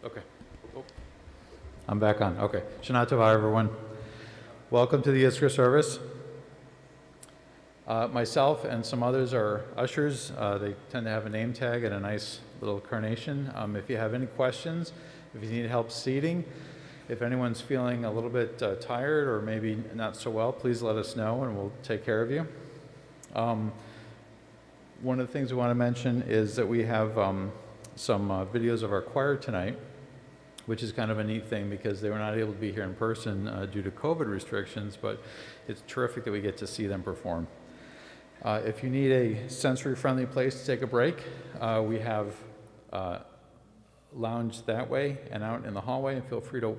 Okay. Oh. I'm back on. Okay. Shana Tova, everyone. Welcome to the Yizkor service. Myself and some others are ushers. They tend to have a name tag and a nice little carnation. If you have any questions, if you need help seating, if anyone's feeling a little bit tired or maybe not so well, please let us know and we'll take care of you. One of the things we want to mention is that we have some videos of our choir tonight, which is kind of a neat thing because they were not able to be here in person due to COVID restrictions, but it's terrific that we get to see them perform. If you need a sensory-friendly place to take a break, we have lounge that way and out in the hallway, and feel free to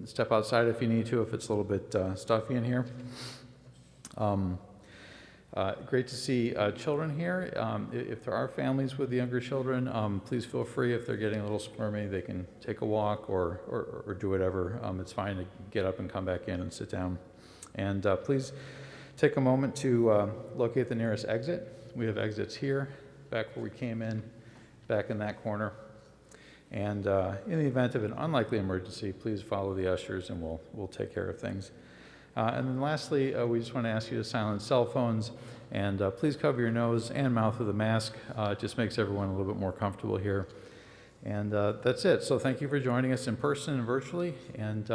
step outside if you need to, if it's a little bit stuffy in here. Great to see children here. If there are families with younger children, please feel free. If they're getting a little squirmy, they can take a walk or do whatever. It's fine to get up and come back in and sit down. And please take a moment to locate the nearest exit. We have exits here, back where we came in, back in that corner. And in the event of an unlikely emergency, please follow the ushers and we'll take care of things. And then lastly, we just want to ask you to silence cell phones and please cover your nose and mouth with a mask. It just makes everyone a little bit more comfortable here. And that's it. So thank you for joining us in person and virtually, and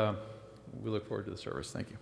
we look forward to the service. Thank you.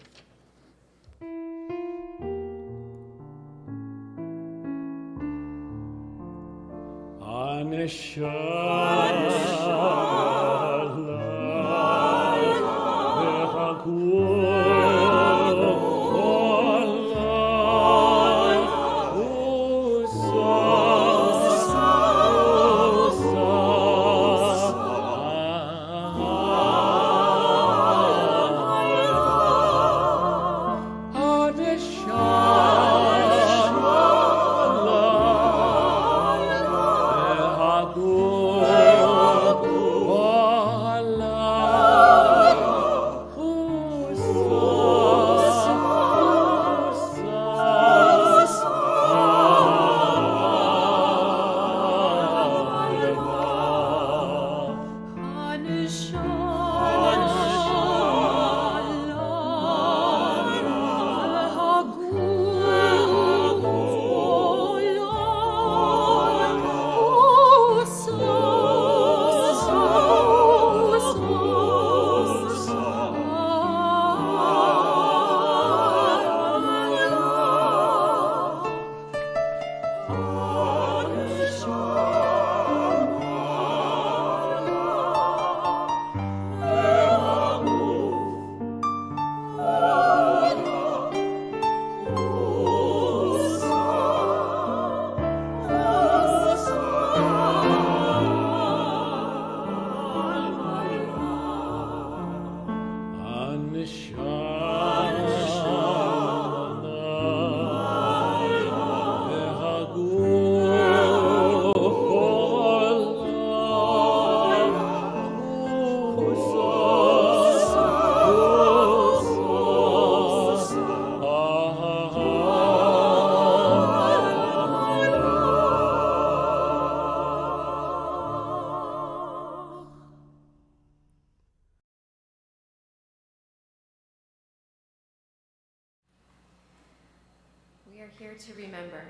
Here to remember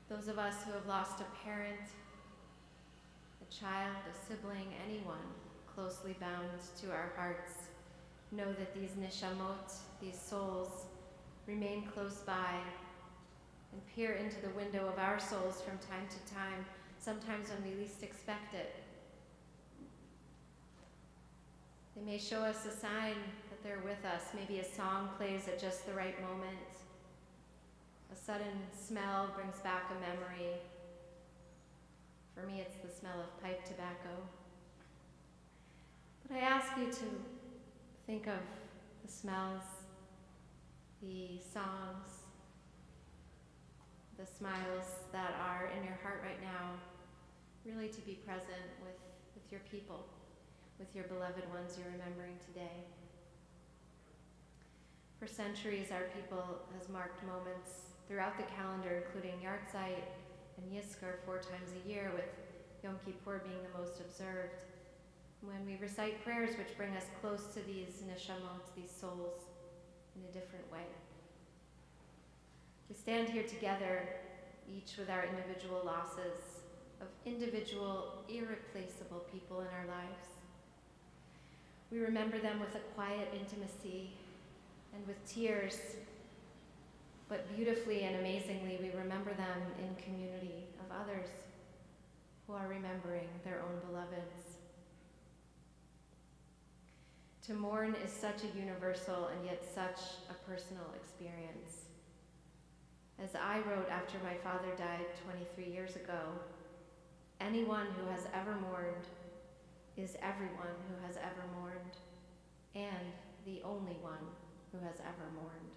those of us who have lost a parent, a child, a sibling, anyone closely bound to our hearts. Know that these neshamot, these souls, remain close by and peer into the window of our souls from time to time, sometimes when we least expect it. They may show us a sign that they're with us. Maybe a song plays at just the right moment. A sudden smell brings back a memory. For me, it's the smell of pipe tobacco. But I ask you to think of the smells, the songs, the smiles that are in your heart right now, really to be present with your people, with your beloved ones you're remembering today. For centuries, our people has marked moments throughout the calendar, including Yartzeit and Yizkor 4 times a year, with Yom Kippur being the most observed, when we recite prayers which bring us close to these neshamot, these souls, in a different way. We stand here together, each with our individual losses of individual, irreplaceable people in our lives. We remember them with a quiet intimacy and with tears, but beautifully and amazingly, we remember them in community of others who are remembering their own beloveds. To mourn is such a universal and yet such a personal experience. As I wrote after my father died 23 years ago, anyone who has ever mourned is everyone who has ever mourned, and the only one who has ever mourned.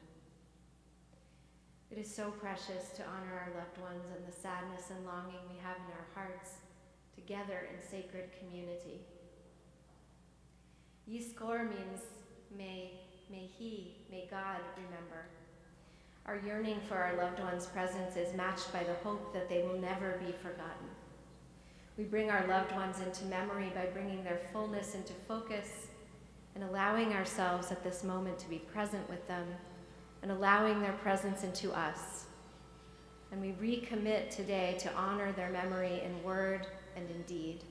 It is so precious to honor our loved ones and the sadness and longing we have in our hearts together in sacred community. Yizkor means may God remember. Our yearning for our loved ones' presence is matched by the hope that they will never be forgotten. We bring our loved ones into memory by bringing their fullness into focus and allowing ourselves at this moment to be present with them and allowing their presence into us. And we recommit today to honor their memory in word and in deed.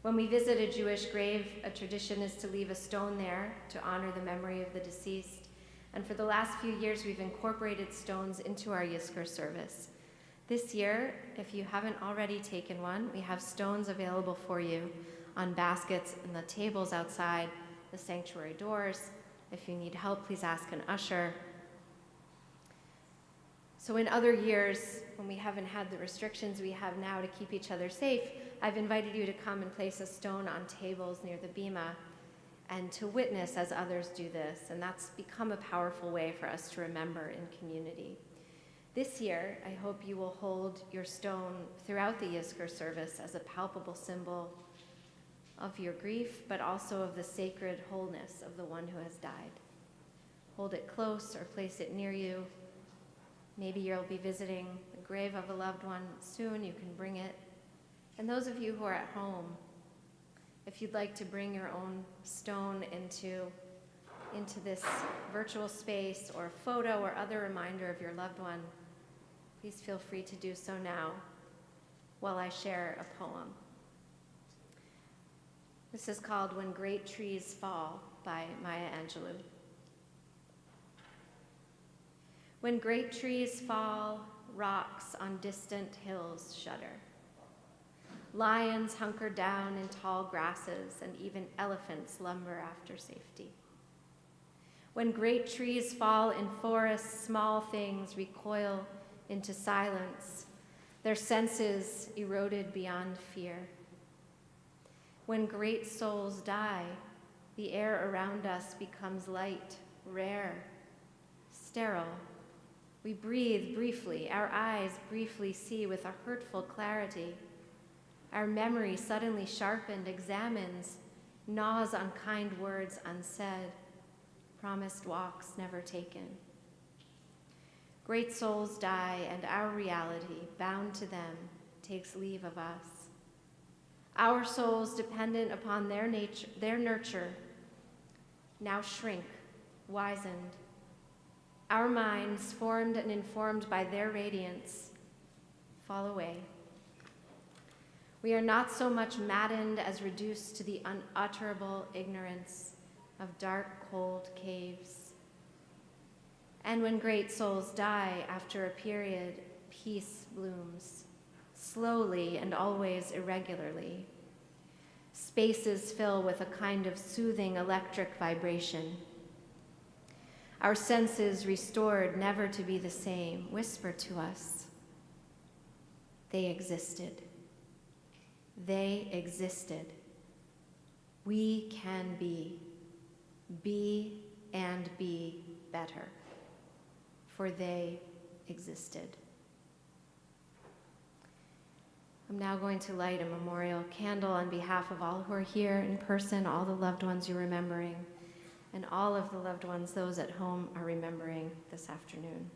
When we visit a Jewish grave, a tradition is to leave a stone there to honor the memory of the deceased. And for the last few years, we've incorporated stones into our Yizkor service. This year, if you haven't already taken one, we have stones available for you on baskets and the tables outside the sanctuary doors. If you need help, please ask an usher. So in other years, when we haven't had the restrictions we have now to keep each other safe, I've invited you to come and place a stone on tables near the bima and to witness as others do this. And that's become a powerful way for us to remember in community. This year, I hope you will hold your stone throughout the Yizkor service as a palpable symbol of your grief, but also of the sacred wholeness of the one who has died. Hold it close or place it near you. Maybe you'll be visiting the grave of a loved one soon, you can bring it. And those of you who are at home, if you'd like to bring your own stone into this virtual space or photo or other reminder of your loved one, please feel free to do so now while I share a poem. This is called When Great Trees Fall by Maya Angelou. When great trees fall, rocks on distant hills shudder. Lions hunker down in tall grasses, and even elephants lumber after safety. When great trees fall in forests, small things recoil into silence, their senses eroded beyond fear. When great souls die, the air around us becomes light, rare, sterile. We breathe briefly, our eyes briefly see with a hurtful clarity. Our memory, suddenly sharpened, examines, gnaws on kind words unsaid, promised walks never taken. Great souls die, and our reality, bound to them, takes leave of us. Our souls, dependent upon their nurture, now shrink, wizened. Our minds, formed and informed by their radiance, fall away. We are not so much maddened as reduced to the unutterable ignorance of dark, cold caves. And when great souls die, after a period, peace blooms, slowly and always irregularly. Spaces fill with a kind of soothing electric vibration. Our senses, restored, never to be the same, whisper to us, they existed. They existed. We can be and be better, for they existed. I'm now going to light a memorial candle on behalf of all who are here in person, all the loved ones you're remembering, and all of the loved ones those at home are remembering this afternoon.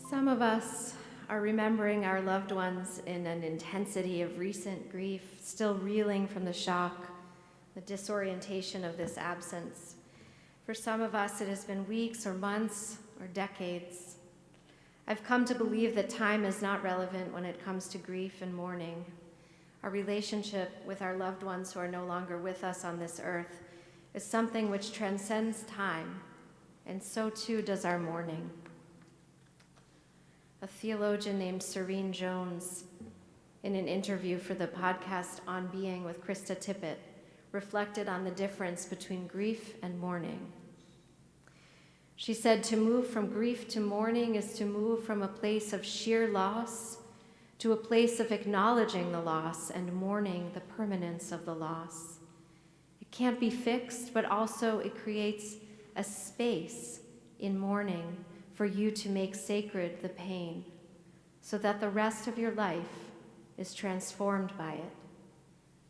Some of us are remembering our loved ones in an intensity of recent grief, still reeling from the shock, the disorientation of this absence. For some of us, it has been weeks or months or decades. I've come to believe that time is not relevant when it comes to grief and mourning. Our relationship with our loved ones who are no longer with us on this earth is something which transcends time, and so too does our mourning. A theologian named Serene Jones, in an interview for the podcast On Being with Krista Tippett, reflected on the difference between grief and mourning. She said, "To move from grief to mourning is to move from a place of sheer loss to a place of acknowledging the loss and mourning the permanence of the loss. It can't be fixed, but also it creates a space in mourning for you to make sacred the pain, so that the rest of your life is transformed by it.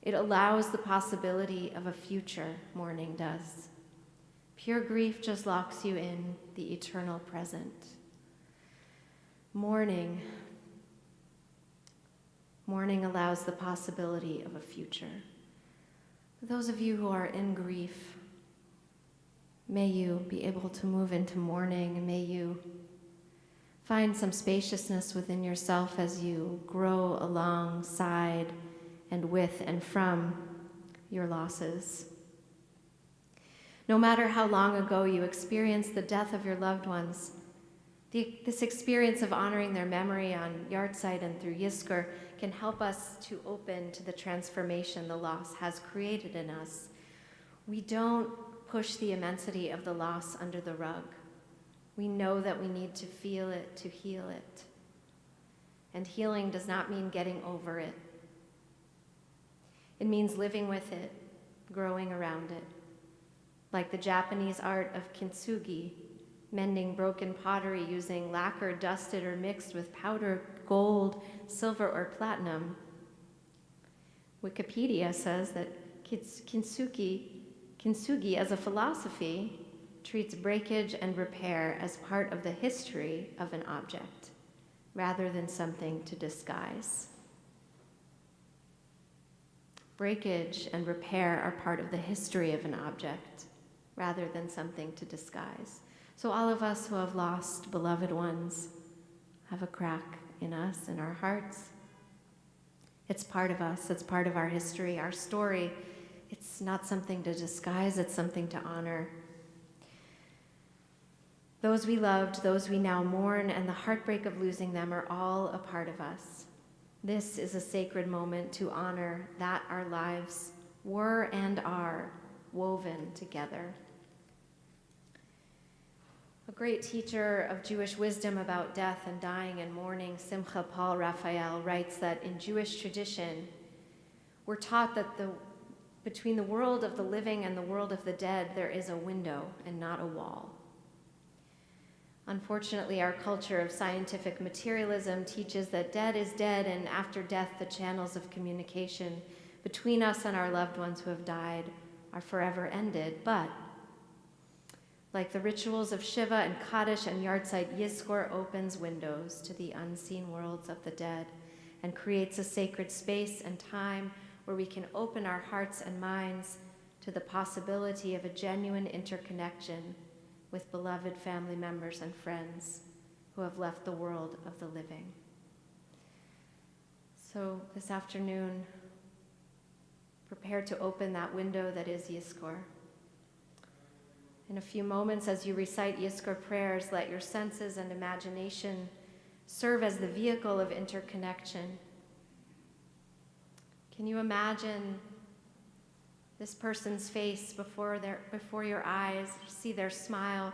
It allows the possibility of a future, mourning does. Pure grief just locks you in the eternal present. Mourning allows the possibility of a future. For those of you who are in grief, may you be able to move into mourning, and may you find some spaciousness within yourself as you grow alongside and with and from your losses. No matter how long ago you experienced the death of your loved ones, this experience of honoring their memory on Yahrzeit and through Yizkor can help us to open to the transformation the loss has created in us. We don't push the immensity of the loss under the rug. We know that we need to feel it to heal it. And healing does not mean getting over it. It means living with it, growing around it. Like the Japanese art of kintsugi, mending broken pottery using lacquer dusted or mixed with powder, gold, silver, or platinum. Wikipedia says that kintsugi as a philosophy treats breakage and repair as part of the history of an object, rather than something to disguise. Breakage and repair are part of the history of an object, rather than something to disguise. So all of us who have lost beloved ones have a crack in us, in our hearts. It's part of us, it's part of our history, our story. It's not something to disguise, it's something to honor. Those we loved, those we now mourn, and the heartbreak of losing them are all a part of us. This is a sacred moment to honor that our lives were and are woven together. A great teacher of Jewish wisdom about death and dying and mourning, Simcha Paul Raphael, writes that in Jewish tradition, we're taught that between the world of the living and the world of the dead, there is a window and not a wall. Unfortunately, our culture of scientific materialism teaches that dead is dead, and after death, the channels of communication between us and our loved ones who have died are forever ended. But like the rituals of Shiva and Kaddish and Yahrzeit, Yizkor opens windows to the unseen worlds of the dead and creates a sacred space and time where we can open our hearts and minds to the possibility of a genuine interconnection with beloved family members and friends who have left the world of the living. So this afternoon, Prepare to open that window that is Yizkor. In a few moments, as you recite Yizkor prayers, let your senses and imagination serve as the vehicle of interconnection. Can you imagine this person's face before your eyes? See their smile.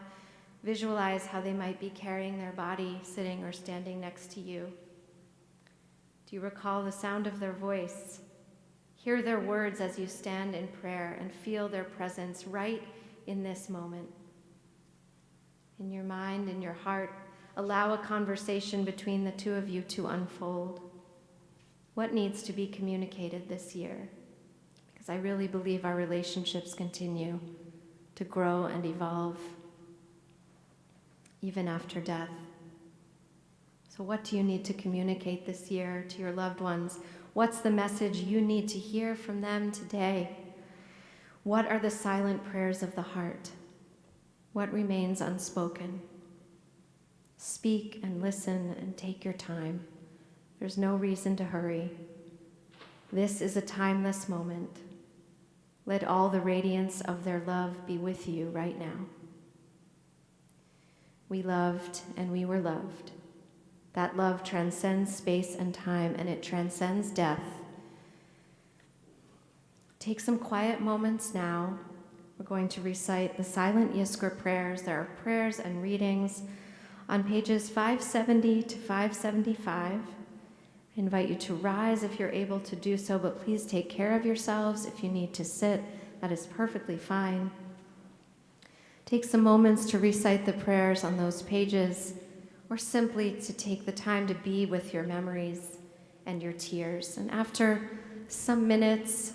Visualize how they might be carrying their body, sitting or standing next to you. Do you recall the sound of their voice? Hear their words as you stand in prayer and feel their presence right in this moment. In your mind, in your heart, allow a conversation between the two of you to unfold. What needs to be communicated this year? Because I really believe our relationships continue to grow and evolve even after death. So what do you need to communicate this year to your loved ones? What's the message you need to hear from them today? What are the silent prayers of the heart? What remains unspoken? Speak and listen and take your time. There's no reason to hurry. This is a timeless moment. Let all the radiance of their love be with you right now. We loved and we were loved. That love transcends space and time, and it transcends death. Take some quiet moments now. We're going to recite the silent Yizkor prayers. There are prayers and readings on pages 570 to 575. I invite you to rise if you're able to do so, but please take care of yourselves. If you need to sit, that is perfectly fine. Take some moments to recite the prayers on those pages, or simply to take the time to be with your memories and your tears. And after some minutes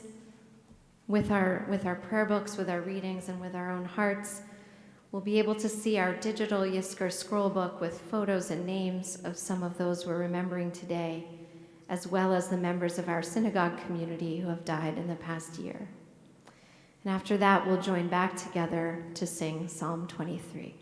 with our prayer books, with our readings, and with our own hearts, we'll be able to see our digital Yizkor scroll book with photos and names of some of those we're remembering today, as well as the members of our synagogue community who have died in the past year. And after that, we'll join back together to sing Psalm 23.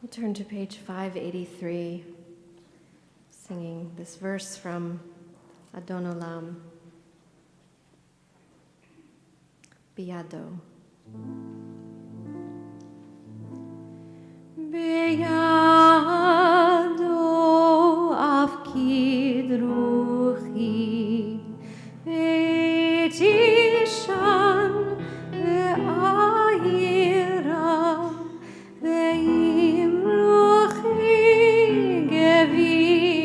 We'll turn to page 583, singing this verse from Adon Olam, Biyado. Biyado afkid ruchi ve'tishan ve'ayira ve'im ruchi geviati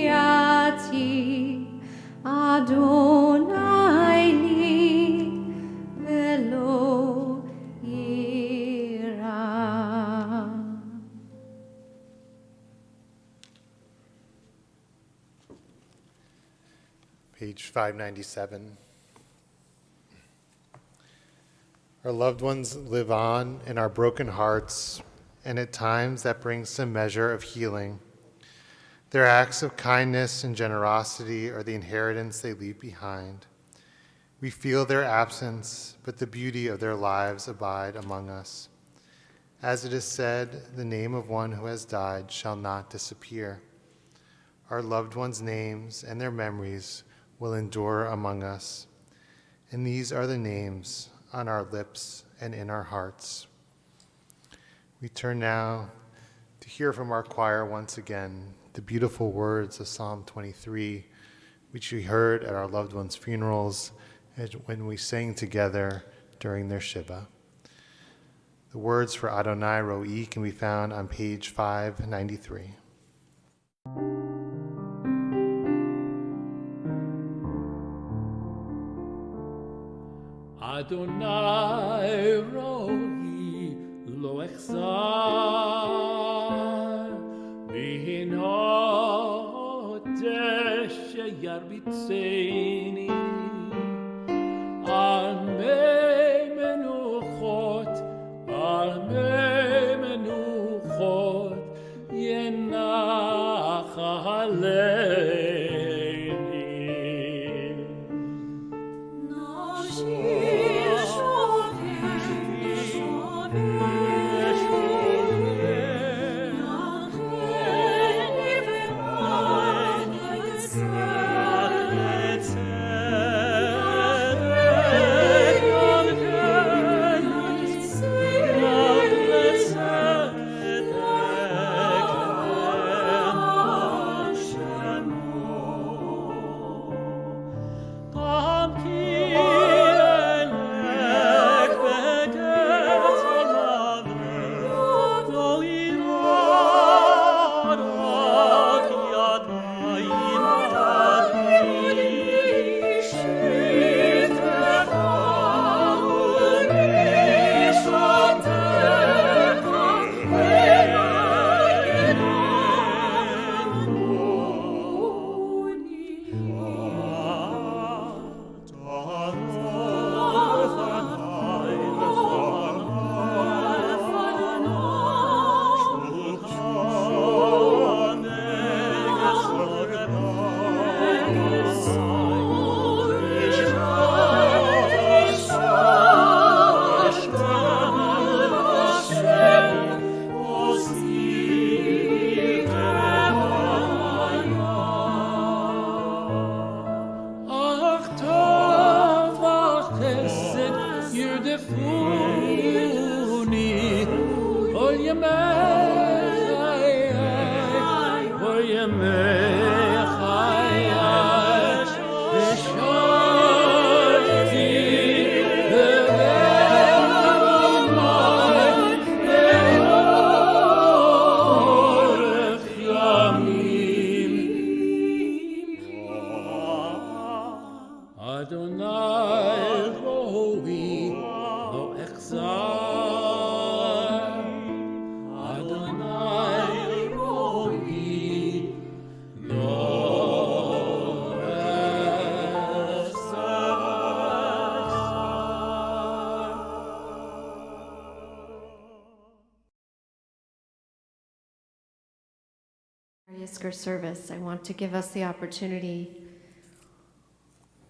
Adonai li ve'lo ira. Page 597. Our loved ones live on in our broken hearts, and at times that brings some measure of healing. Their acts of kindness and generosity are the inheritance they leave behind. We feel their absence, but the beauty of their lives abide among us. As it is said, the name of one who has died shall not disappear. Our loved ones' names and their memories will endure among us. And these are the names on our lips and in our hearts. We turn now to hear from our choir once again the beautiful words of Psalm 23, which we heard at our loved ones' funerals and when we sang together during their Shiva. The words for Adonai Ro'i can be found on page 593. Adonai rohi lo echzar v'hinot sheyarbitzeini al mei menuchot yenach aleini. Yizkor service, I want to give us the opportunity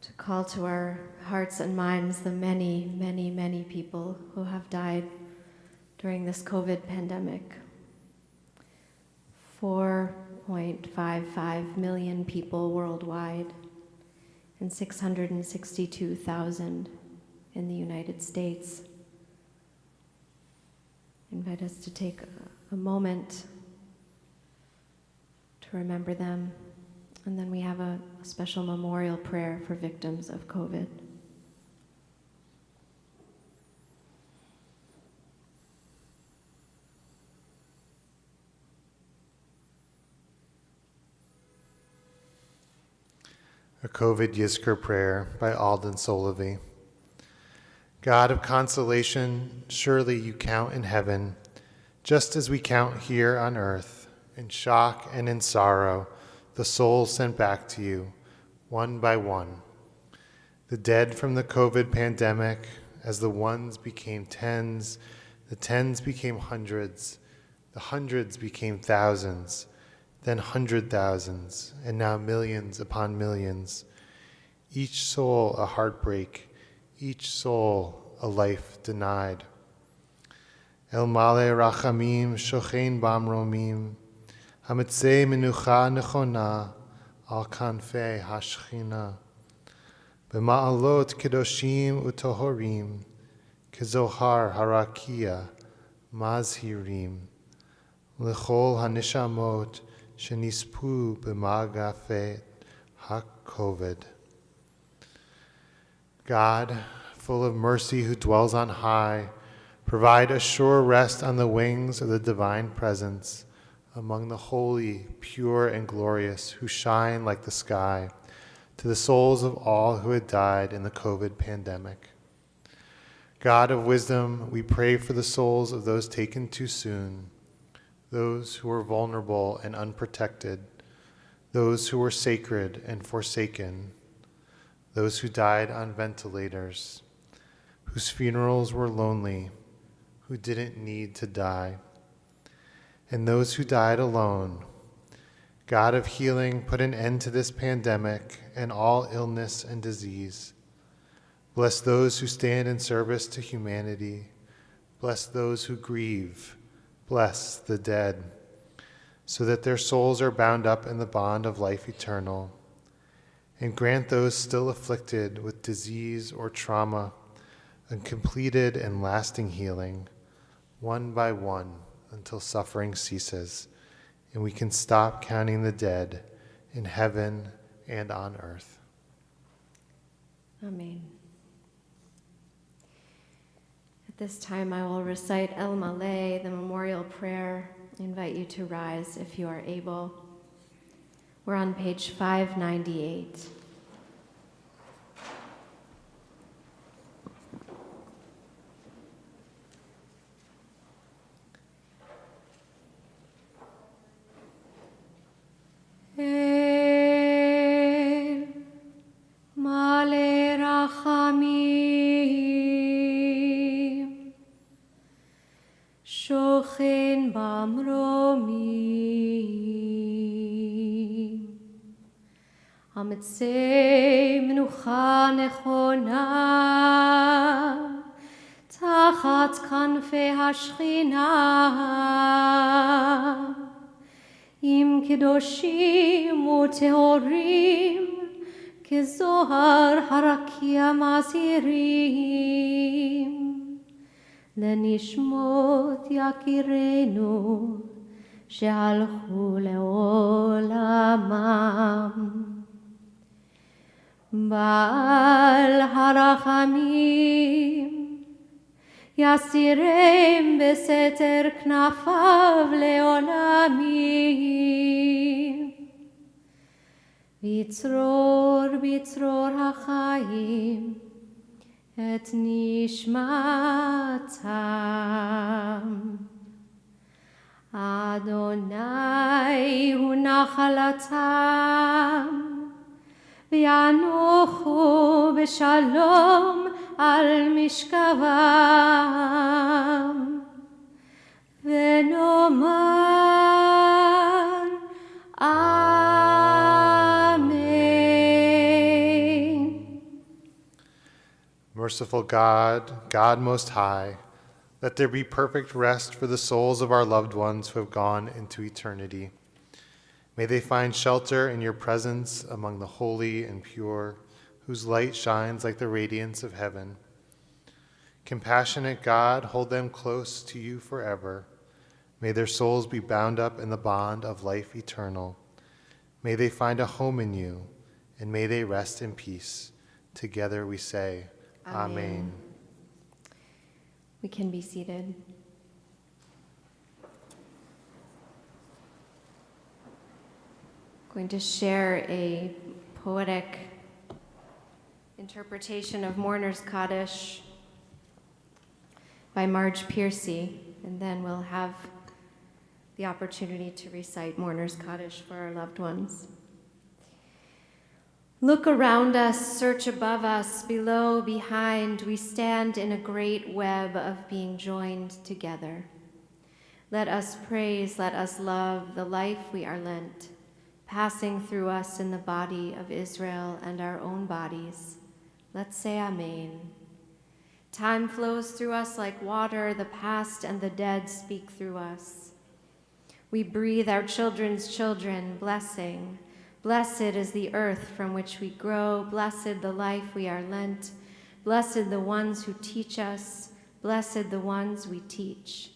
to call to our hearts and minds the many, many, many people who have died during this COVID pandemic. 4.55 million people worldwide, and 662,000 in the United States. I invite us to take a moment to remember them, and then we have a special memorial prayer for victims of COVID. A COVID Yizkor prayer by Alden Solovey. God of consolation, surely you count in heaven, just as we count here on earth, in shock and in sorrow, the souls sent back to you, one by one. The dead from the COVID pandemic, as the ones became tens, the tens became hundreds, the hundreds became thousands, then 100,000s, and now millions upon millions. Each soul a heartbreak, each soul a life denied. El male rachamim shochein bam romim, hamitzei menucha nechona al kanfei hashchina. B'ma'alot kedoshim utohorim, kezohar harakia mazhirim. L'chol hanishamot shenispu b'magafet ha-COVID. God, full of mercy who dwells on high, provide a sure rest on the wings of the divine presence among the holy, pure, and glorious who shine like the sky to the souls of all who had died in the COVID pandemic. God of wisdom, we pray for the souls of those taken too soon, those who were vulnerable and unprotected, those who were sacred and forsaken, those who died on ventilators, whose funerals were lonely, who didn't need to die, and those who died alone. God of healing, put an end to this pandemic and all illness and disease. Bless those who stand in service to humanity. Bless those who grieve. Bless the dead, so that their souls are bound up in the bond of life eternal. And grant those still afflicted with disease or trauma a completed and lasting healing, one by one, until suffering ceases, and we can stop counting the dead in heaven and on earth. Amen. At this time, I will recite El Maleh, the memorial prayer. I invite you to rise if you are able. We're on page 598. El Maleh Rachamim, Shochen Bamromim, Hamitzei Menucha Nechona Tachat Kanfei Hashchina, Im Kedoshim Utehorim, Kezohar Harakia Mazirim, Lenishmot Yakirenu, Shehalchu Leolamam. Baal Harachamim, Yasirem Beseter Knafav Leolamim, Bitzror HaChaim, Et Nishmatam. Adonai Hu Nachalatam, V'yanuchu b'shalom al mishkavam, v'nomar Amen. Merciful God, God Most High, let there be perfect rest for the souls of our loved ones who have gone into eternity. May they find shelter in your presence among the holy and pure, whose light shines like the radiance of heaven. Compassionate God, hold them close to you forever. May their souls be bound up in the bond of life eternal. May they find a home in you, and may they rest in peace. Together we say, Amen. We can be seated. I'm going to share a poetic interpretation of Mourner's Kaddish by Marge Piercy, and then we'll have the opportunity to recite Mourner's Kaddish for our loved ones. Look around us, search above us, below, behind, we stand in a great web of being joined together. Let us praise, let us love the life we are lent, passing through us in the body of Israel and our own bodies. Let's say Amen. Time flows through us like water, the past and the dead speak through us. We breathe our children's children, blessing. Blessed is the earth from which we grow, blessed the life we are lent, blessed the ones who teach us, blessed the ones we teach.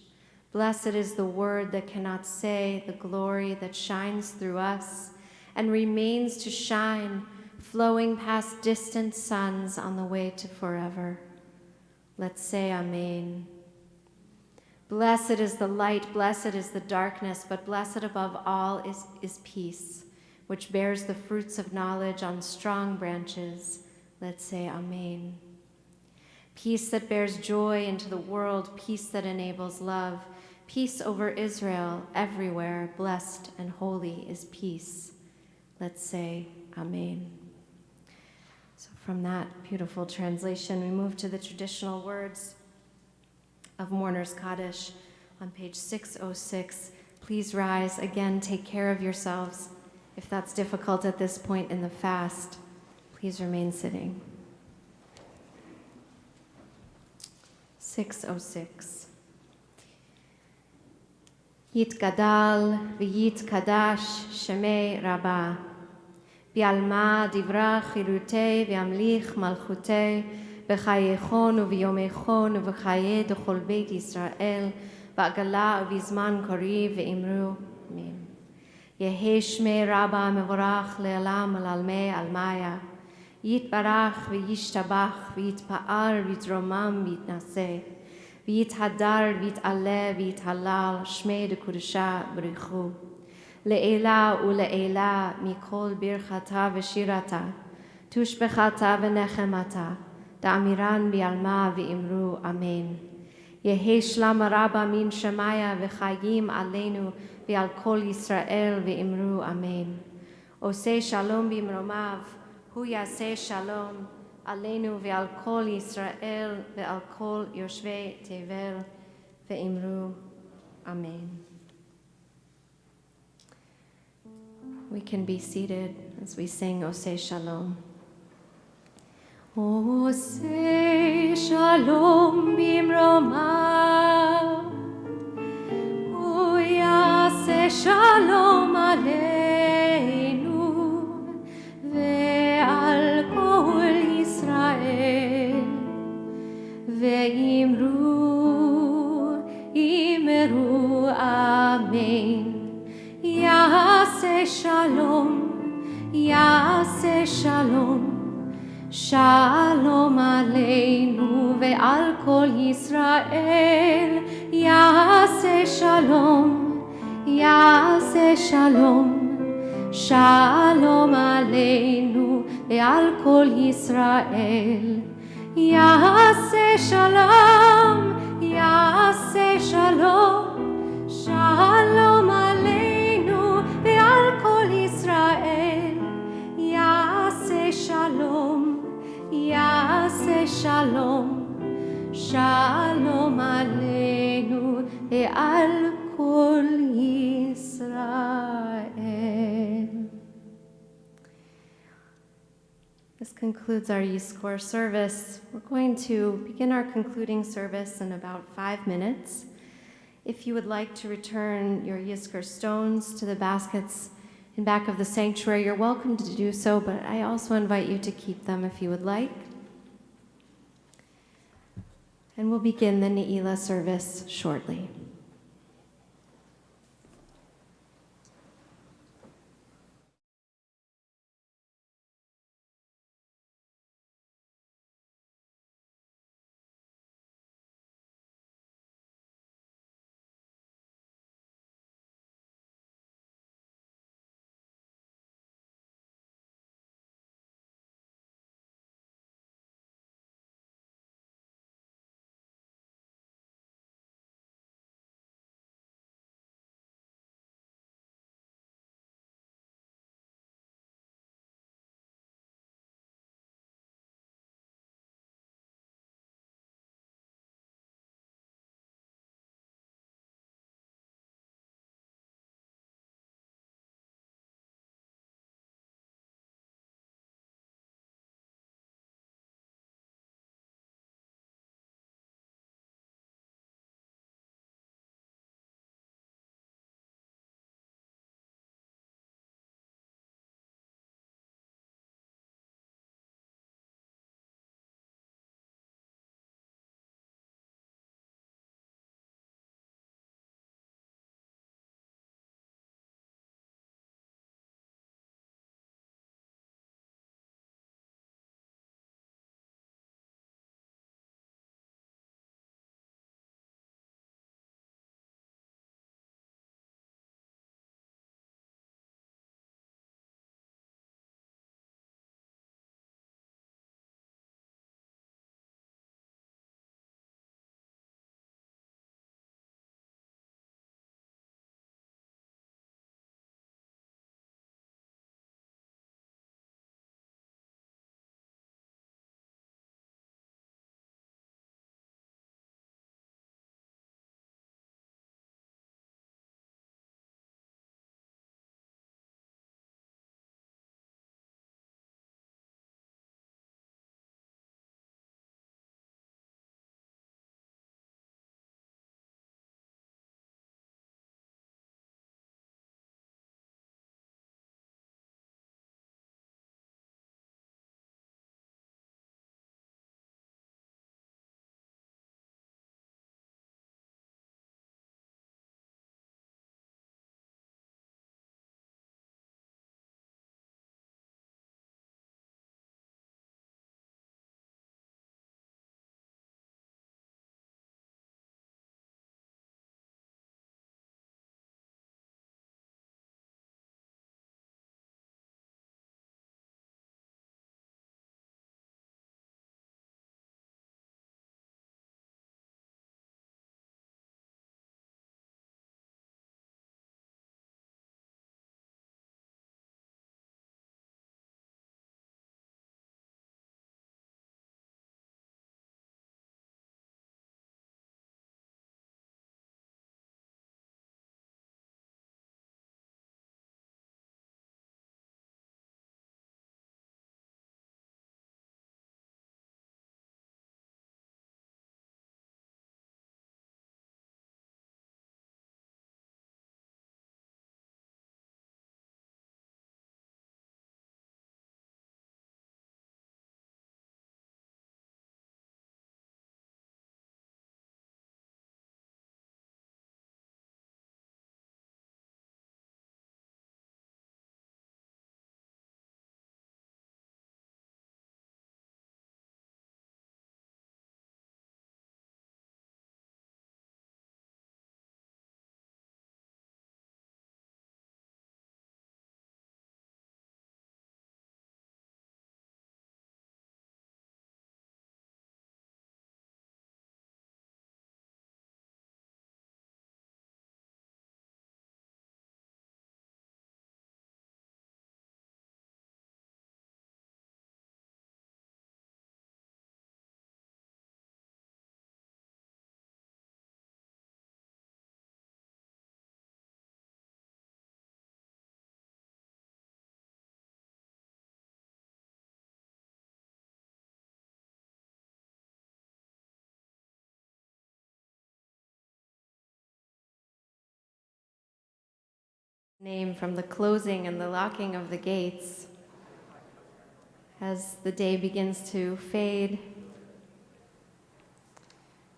Blessed is the word that cannot say, the glory that shines through us and remains to shine, flowing past distant suns on the way to forever. Let's say Amen. Blessed is the light, blessed is the darkness, but blessed above all is peace, which bears the fruits of knowledge on strong branches. Let's say Amen. Peace that bears joy into the world, peace that enables love, peace over Israel, everywhere, blessed and holy is peace. Let's say Amen. So from that beautiful translation, we move to the traditional words of Mourner's Kaddish on page 606. Please rise. Again, take care of yourselves. If that's difficult at this point in the fast, please remain sitting. 606. Yitgadal v'yitkadash shemei Rabbah, bi'alma divra chirutei v'amlich malchutei, b'chayechon u'v'yomechon u'v'chaye d'chol beit Yisrael, ba'gala u'v'zman koriv v'imru. Amen. Yehi shmei Rabbah mevorach le'alam al'almei almaya, yitbarach v'yishtabach v'yitpa'al v'yitromam v'yitnaseh, v'yithadar v'yit'aleh v'yithalal shmei d'kudusha b'richu. Le'ela u'le'ela mikol birchata v'shirata, tushbechata v'nechemata, da'amiran bi'alma v'imru. Amen. Yehi shlam Rabbah min shemaya v'chayim aleinu v'al kol Yisrael v'imru. Amen. Oseh shalom b'imromav, hu yaseh shalom aleinu v'al kol Yisrael v'al kol yoshvei tevel v'imru. Amen. We can be seated as we sing Oseh Shalom. Oseh Shalom b'imromav, hu yaseh shalom aleinu ve'al kol Yisrael ve'imru amen. Yaseh shalom, shalom aleinu ve'al kol Yisrael. Yaseh shalom, shalom aleinu ve'al kol Yisrael. Yaseh shalom, shalom aleinu ve'al kol Yisrael. Yaseh shalom, shalom aleinu ve'al kol Yisrael. This concludes our Yizkor service. We're going to begin our concluding service in about 5 minutes. If you would like to return your Yizkor stones to the baskets in back of the sanctuary. You're welcome to do so, but I also invite you to keep them if you would like. And we'll begin the Neilah service shortly. Name from the closing and the locking of the gates. As the day begins to fade,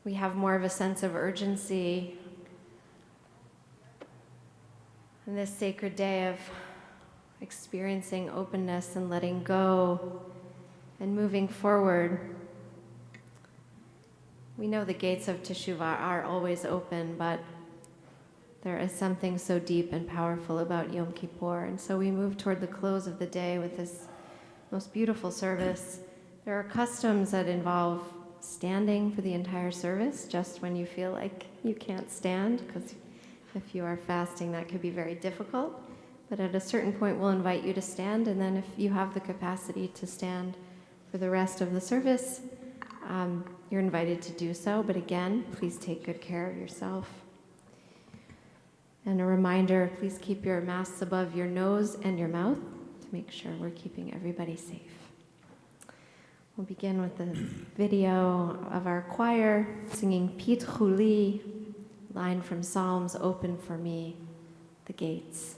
we have more of a sense of urgency in this sacred day of experiencing openness and letting go and moving forward. We know the gates of Teshuvah are always open, but there is something so deep and powerful about Yom Kippur, and so we move toward the close of the day with this most beautiful service. There are customs that involve standing for the entire service, just when you feel like you can't stand, because if you are fasting, that could be very difficult. But at a certain point, we'll invite you to stand, and then if you have the capacity to stand for the rest of the service, you're invited to do so. But again, please take good care of yourself. And a reminder, please keep your masks above your nose and your mouth to make sure we're keeping everybody safe. We'll begin with the video of our choir singing Pitchu Li, line from Psalms, "Open for me the gates."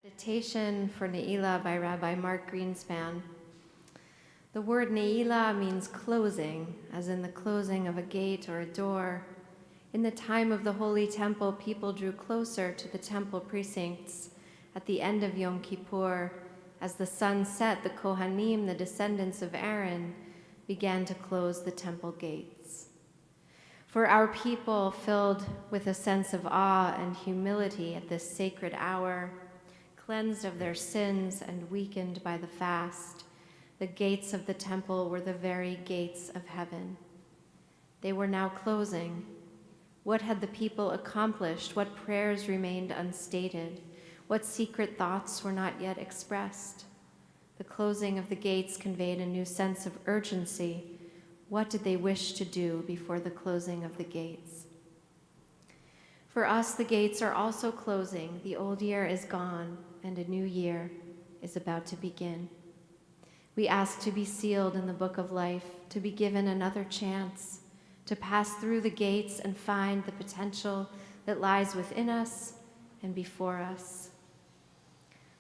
Meditation for Neilah by Rabbi Mark Greenspan. The word Neilah means closing, as in the closing of a gate or a door. In the time of the Holy Temple, people drew closer to the temple precincts. At the end of Yom Kippur, as the sun set, the Kohanim, the descendants of Aaron, began to close the temple gates. For our people, filled with a sense of awe and humility at this sacred hour, cleansed of their sins and weakened by the fast, the gates of the temple were the very gates of heaven. They were now closing. What had the people accomplished? What prayers remained unstated? What secret thoughts were not yet expressed? The closing of the gates conveyed a new sense of urgency. What did they wish to do before the closing of the gates? For us, the gates are also closing. The old year is gone, and a new year is about to begin. We ask to be sealed in the book of life, to be given another chance, to pass through the gates and find the potential that lies within us and before us.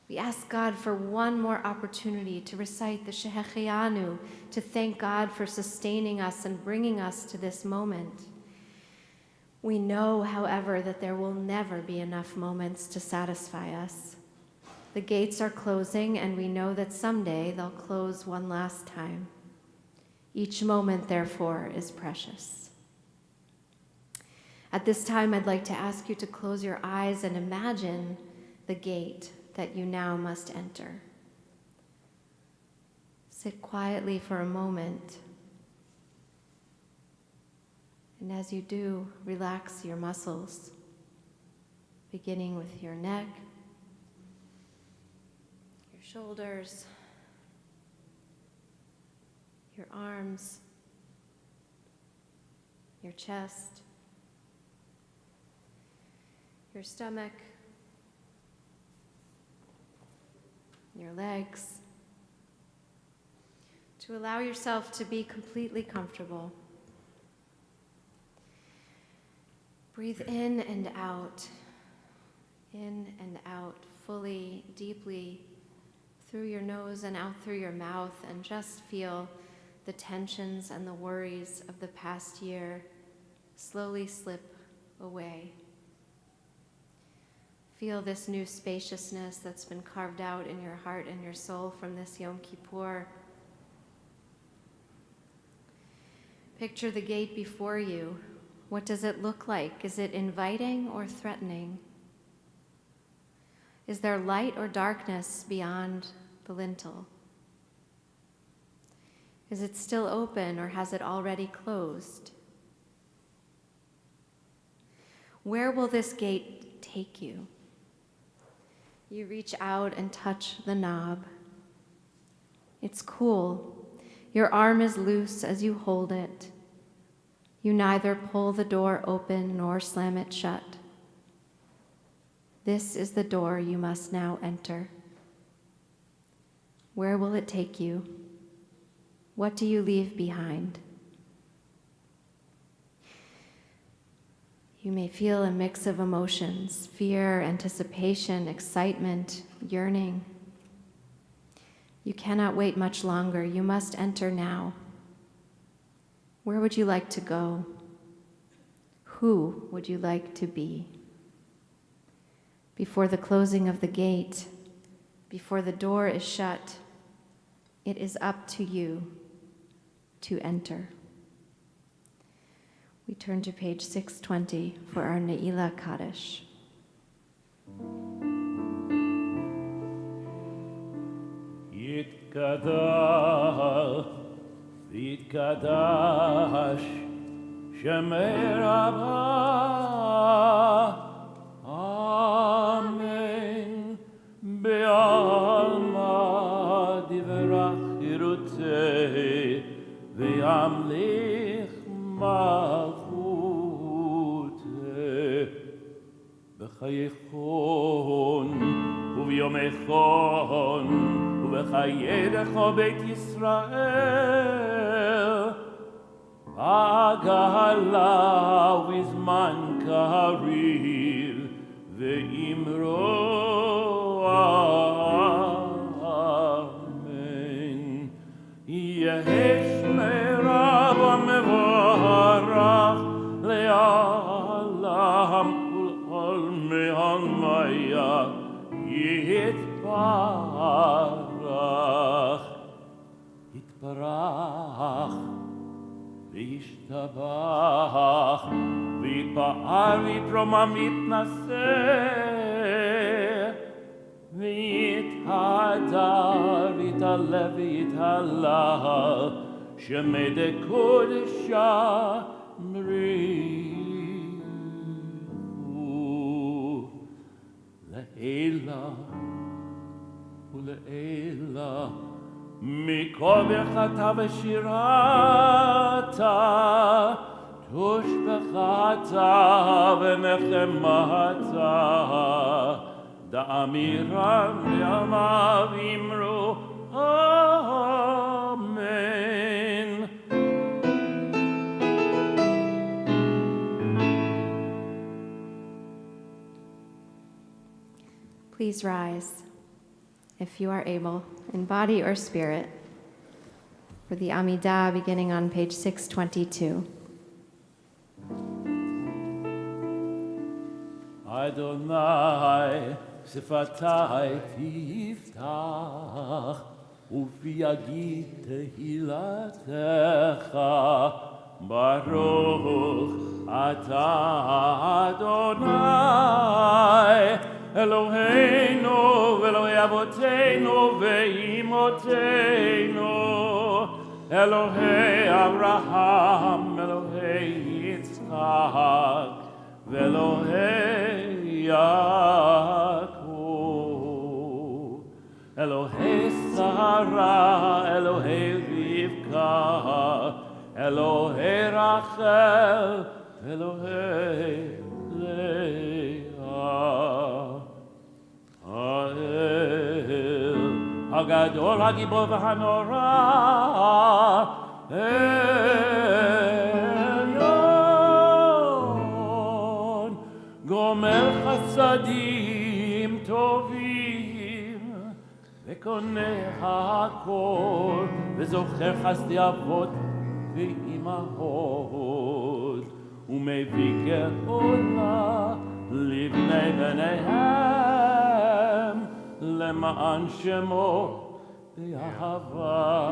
We ask God for one more opportunity to recite the Shehechianu, to thank God for sustaining us and bringing us to this moment. We know, however, that there will never be enough moments to satisfy us. The gates are closing, and we know that someday they'll close one last time. Each moment, therefore, is precious. At this time, I'd like to ask you to close your eyes and imagine the gate that you now must enter. Sit quietly for a moment, and as you do, relax your muscles, beginning with your neck, your shoulders, your arms, your chest, your stomach, your legs, to allow yourself to be completely comfortable. Breathe in and out, fully, deeply, through your nose and out through your mouth, and just feel the tensions and the worries of the past year slowly slip away. Feel this new spaciousness that's been carved out in your heart and your soul from this Yom Kippur. Picture the gate before you. What does it look like? Is it inviting or threatening? Is there light or darkness beyond the lintel? Is it still open or has it already closed? Where will this gate take you? You reach out and touch the knob. It's cool. Your arm is loose as you hold it. You neither pull the door open nor slam it shut. This is the door you must now enter. Where will it take you? What do you leave behind? You may feel a mix of emotions: fear, anticipation, excitement, yearning. You cannot wait much longer. You must enter now. Where would you like to go? Who would you like to be? Before the closing of the gate, before the door is shut, it is up to you to enter. We turn to page 620 for our Neilah Kaddish. Yitkadosh Shemer Abba, Amen. Be'alma divrach chirutei ve'amlich malchutei b'chayichon u'b'yomechon u'b'chayedecho beit Yisrael Agala u'b'zman kariv ve'imro Amen. Yehesh me'rav me'varach le'alam ul'ol me'almaya yitbarach yitbarach v'yishtabach v'yitpa'ar v'yitromam v'yitnaseh v'yithadar v'yitalev v'yithalal shemei kodesha mrihu le'ela ule'ela mikol bechata v'shirata tush bechata v'nechemata da'amiram yamav imru Amen. Please rise, if you are able, in body or spirit, for the Amidah beginning on page 622. Adonai sifatai tiftach וביגיד תהילתך, ברוך אתה אדוני, אלוהינו ואלוהי אבותינו ואימותינו, אלוהי אברהם, אלוהי יצחק, ואלוהי יעקב, אלוהי שרה, אלוהי רבקה, אלוהי רחל, אלוהי לאה. האל הגדול, הגיבור והנורא, עליון, גומר חסדים טובים, וקונה הכל, וזוכר חסדי אבות ואימהות, ומביא גאולה לבני בניהם, למען שמו באהבה.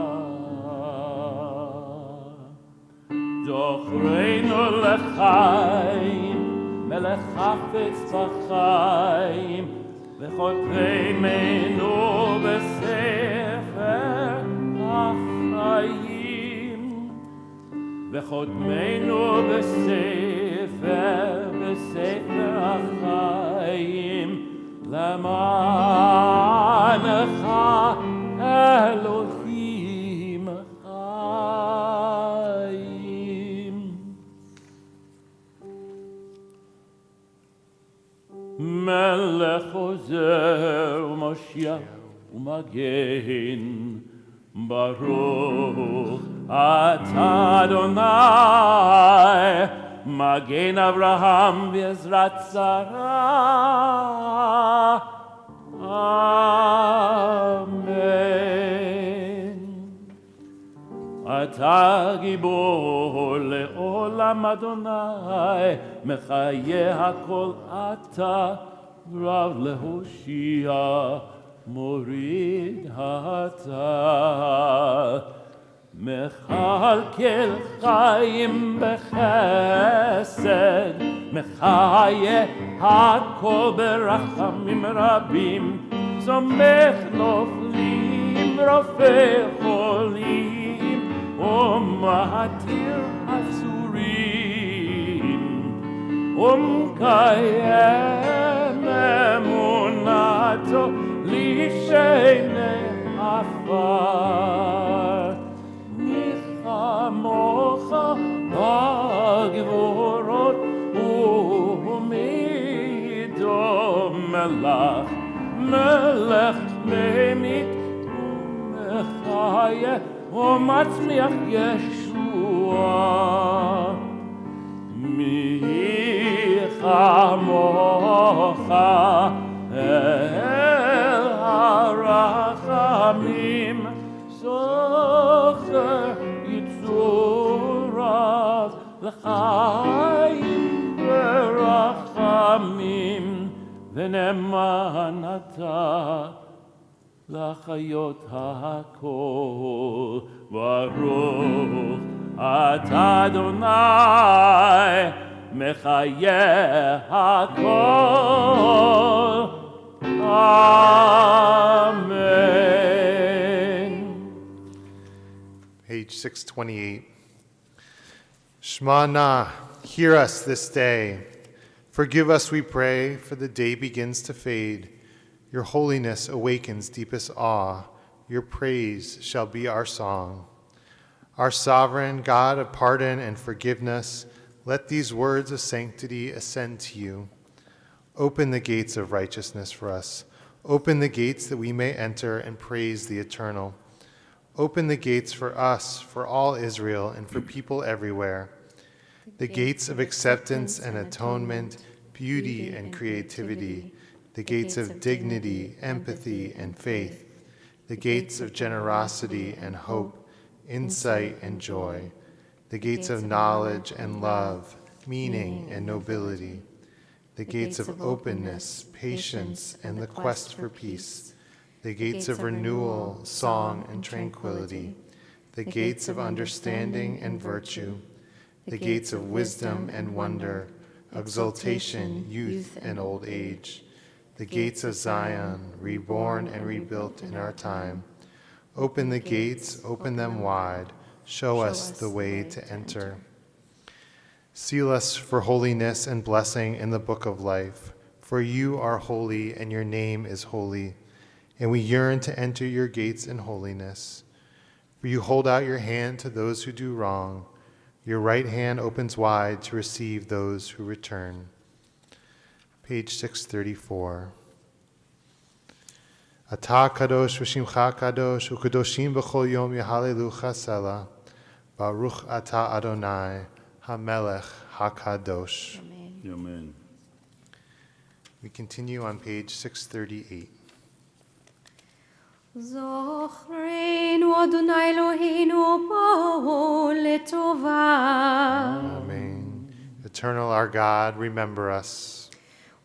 זוכרנו לחיים, מלך חפץ בחיים, וחותמנו בספר החיים, וחותמנו בספר החיים, למענך אלוהים חיים. מלך עוזר ומושיע ומגן, ברוך אתה אדוני, מגן אברהם בעזרת שרה. אמן. אתה גיבור לעולם אדוני, מחיה הכל אתה, רב להושיע, מוריד אתה. מכלכל חיים בחסד, מחיה הכל ברחמים רבים, סומך נופלים רופא חולים, ומתיר אסורים, ומקיים אמונתו לשני עפר. ניחמוך בגבורות ומידו מלך, מלך ממית ומחיה ומצמיח ישועה. מי חמוך אל הרחמים, זוכר יצוריו לחיים ורחמים, ונאמן אתה לחיות הכל. ברוך אתה אדוני, מחיה הכל. Amen. Page 628. Shema na, hear us this day. Forgive us, we pray, for the day begins to fade. Your holiness awakens deepest awe. Your praise shall be our song. Our sovereign God of pardon and forgiveness, let these words of sanctity ascend to you. Open the gates of righteousness for us. Open the gates that we may enter and praise the eternal. Open the gates for us, for all Israel, and for people everywhere. The gates of acceptance and atonement, beauty and creativity. The gates of dignity, empathy, and faith. The gates of generosity and hope, insight and joy. The gates of knowledge and love, meaning and nobility. The gates of openness, patience, and the quest for peace. the gates of renewal, song, and tranquility, the gates of understanding and virtue, the gates of wisdom and wonder, exaltation, youth, and old age, the gates of Zion, reborn and rebuilt in our time. Open the gates, open them wide, show us the way to enter. Seal us for holiness and blessing in the book of life, for you are holy and your name is holy, and we yearn to enter your gates in holiness. For you hold out your hand to those who do wrong, your right hand opens wide to receive those who return. Page 634. Ata kadosh v'shimcha kadosh u'kadoshim b'chol yom yahalelucha sela Baruch ata Adonai HaMelech HaKadosh. Amen. Amen. We continue on page 638. זוכרנו אדוני אלוהינו בו לטובה. Amen. Eternal our God, remember us.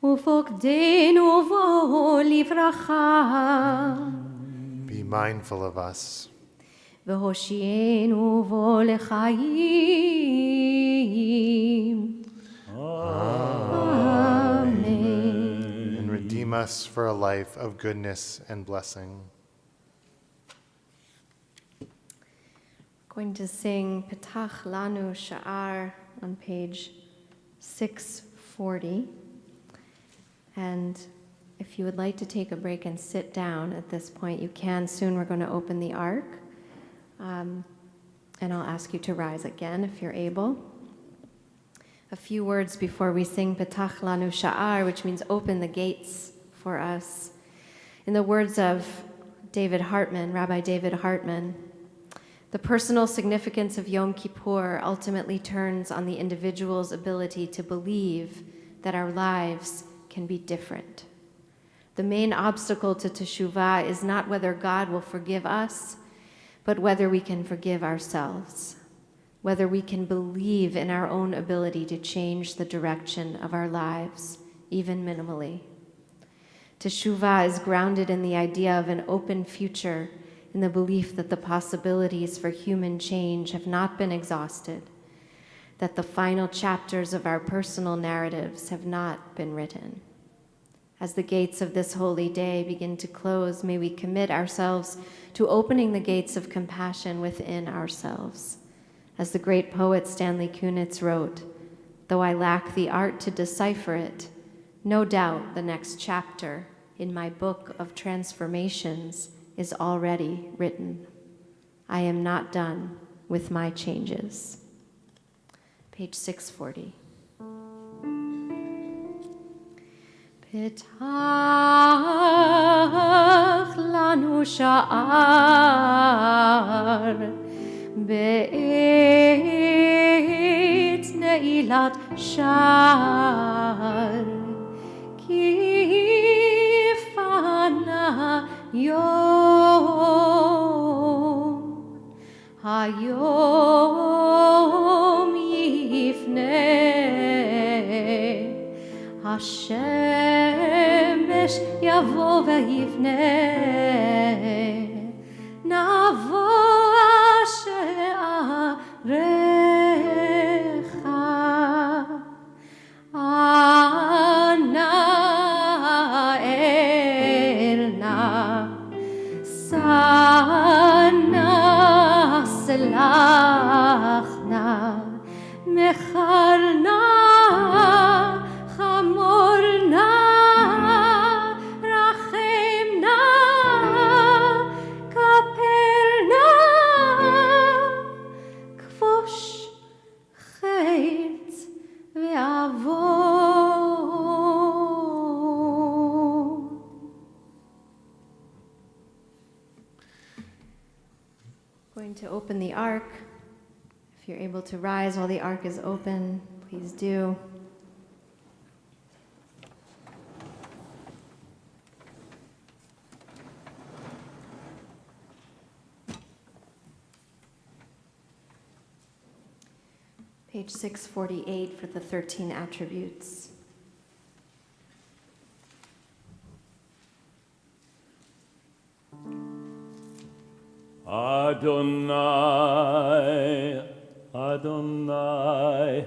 ופוקדנו בו לברכה. Be mindful of us. והושיענו בו לחיים. Amen. And redeem us for a life of goodness and blessing. Going to sing Petach Lanu Sha'ar on page 640. And if you would like to take a break and sit down at this point, you can. Soon we're going to open the ark. And I'll ask you to rise again if you're able. A few words before we sing Petach Lanu Sha'ar, which means open the gates for us. In the words of David Hartman, Rabbi David Hartman, the personal significance of Yom Kippur ultimately turns on the individual's ability to believe that our lives can be different. The main obstacle to teshuvah is not whether God will forgive us, but whether we can forgive ourselves, whether we can believe in our own ability to change the direction of our lives, even minimally. Teshuvah is grounded in the idea of an open future, in the belief that the possibilities for human change have not been exhausted, that the final chapters of our personal narratives have not been written. As the gates of this holy day begin to close, may we commit ourselves to opening the gates of compassion within ourselves. As the great poet Stanley Kunitz wrote, "Though I lack the art to decipher it, no doubt the next chapter in my book of transformations is already written. I am not done with my changes." Page 640. פתח לנו שער בעת נעילת שער כי פנה יום היום יפנה השמש יבוא ויבנה נבוא שעריך אנא אלנה שנה סלחנה מחרנה חמורנה רחמנה כפרנה כבוש חץ ועוון. Going to open the ark. If you're able to rise while the ark is open, please do. Page 648 for the 13 attributes. Adonai, Adonai,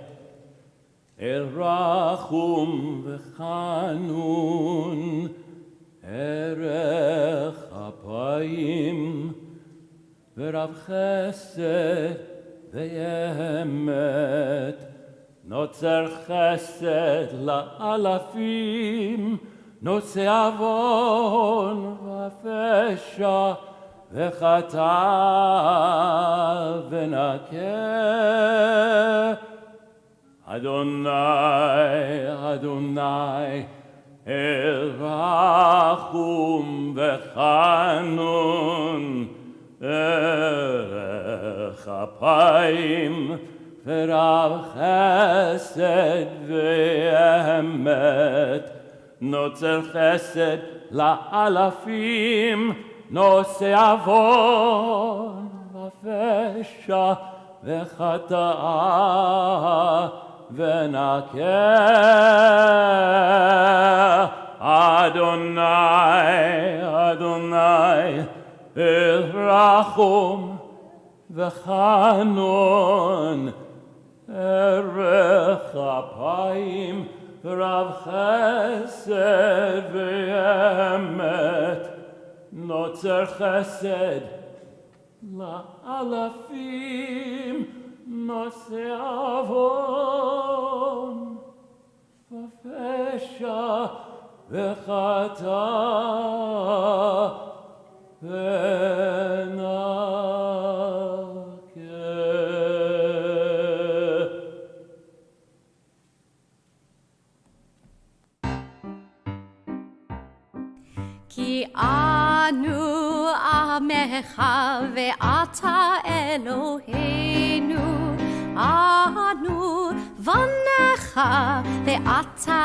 El Rachum v'Chanun, Erech Apayim, V'Rav Chesed v'Emet, Notzer Chesed la'alafim, Notze Avon v'Fesha, V'chata v'nakeh. Adonai, Adonai, El Rachum v'Chanun, Erech Apayim, V'Rav Chesed v'Emet, Notzer Chesed la'alafim, Nose Avon v'Fesha v'Chata'a v'Nakeh. Adonai, Adonai, El Rachum v'Chanun, Erech Apayim, V'Rav Chesed v'Emet, Notzer Chesed la'alafim, Nose Avon v'Fesha v'Chata v'Nakeh. כי אנו עמך ואתה אלוהינו, אנו בניך ואתה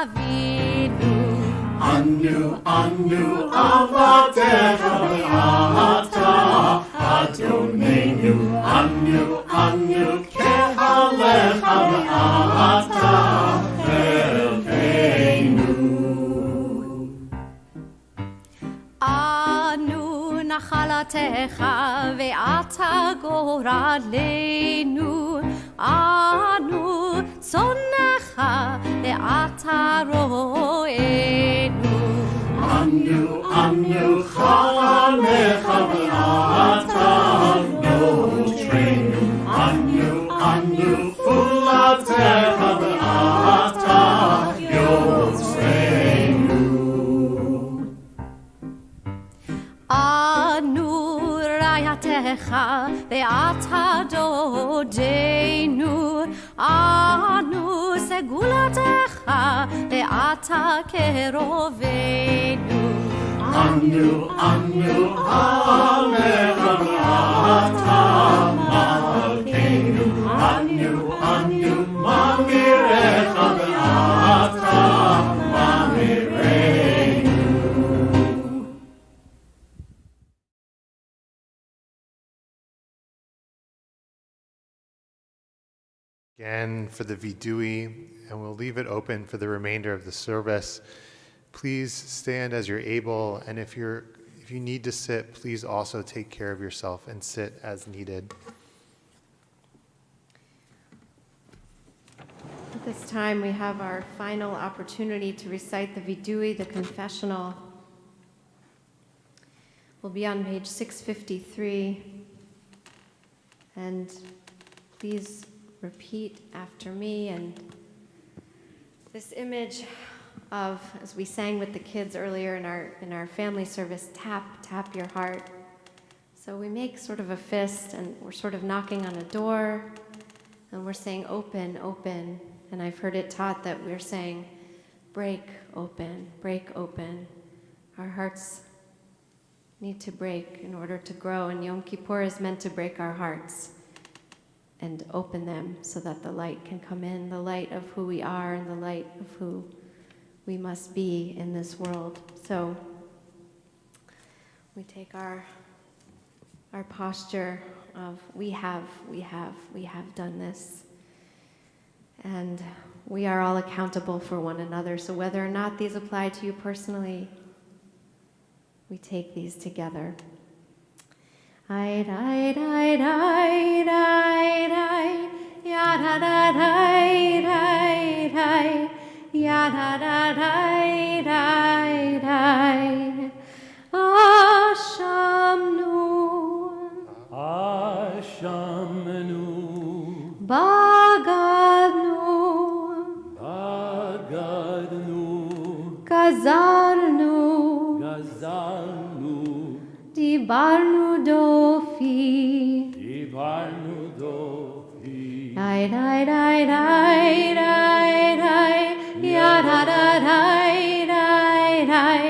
אבינו. Anu, avadecha ve'ata Adonenu. Anu, kehalecha ve'ata Eloheinu. אנו נחלתך ואתה גורלנו, אנו צונך ואתה רואינו. Anu, chalanecha ve'ata Notrenu. Anu, fulatecha ve'ata Yotzreinu. אנו רעייתך ואתה דודנו, אנו סגולתך ואתה קרובנו. Anu, alecha ve'ata malkeinu. Anu, mamirecha ve'ata mamireinu. Again for the vidui, and we'll leave it open for the remainder of the service. Please stand as you're able, and if you need to sit, please also take care of yourself and sit as needed. At this time, we have our final opportunity to recite the vidui, the confessional. We'll be on page 653. And please repeat after me. And this image of, as we sang with the kids earlier in our family service, tap your heart. So we make sort of a fist, and we're sort of knocking on a door, and we're saying open, open. And I've heard it taught that we're saying break open, break open. Our hearts need to break in order to grow, and Yom Kippur is meant to break our hearts and open them so that the light can come in, the light of who we are and the light of who we must be in this world. So we take our posture of we have done this. And we are all accountable for one another. So whether or not these apply to you personally, we take these together. Hi, hi, hi, hi, hi, hi, ya da da hi, hi, hi, ya da da hi, hi, hi. Ashamnu, Ashamnu, bagadnu, Bagadnu, gazalnu, Gazalnu, dibarnu dofi. Dibarnu Dofi, Dai dai dai dai dai dai, ya da da dai dai dai,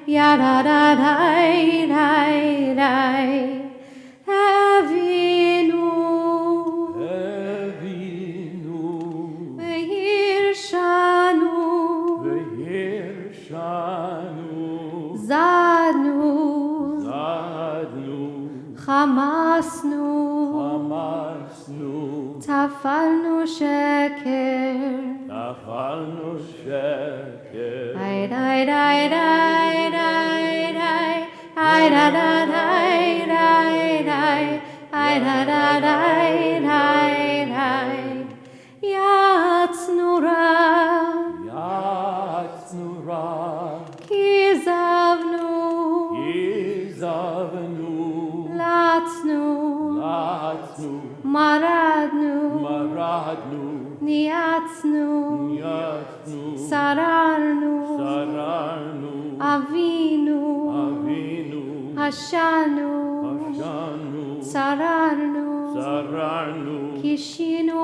ya da da dai dai dai. Avinu, Evinu, ve'irshanu, Vehirshanu, zadnu, Zadnu, chamasnu, Hamasnu, tafalnu sheker. Nafalnu Sheker, Dai dai dai dai dai dai, dai da da dai dai dai, dai da da dai dai dai. Yatznura, Yatznura, kizavnu, Izavnu, latznu, Latnu, maradnu, Maradnu, niatznu, Nyatnu, sararnu, Sararnu, avinu, Avinu, Hashanu, Ashanu, sararnu, Sararnu, kishinu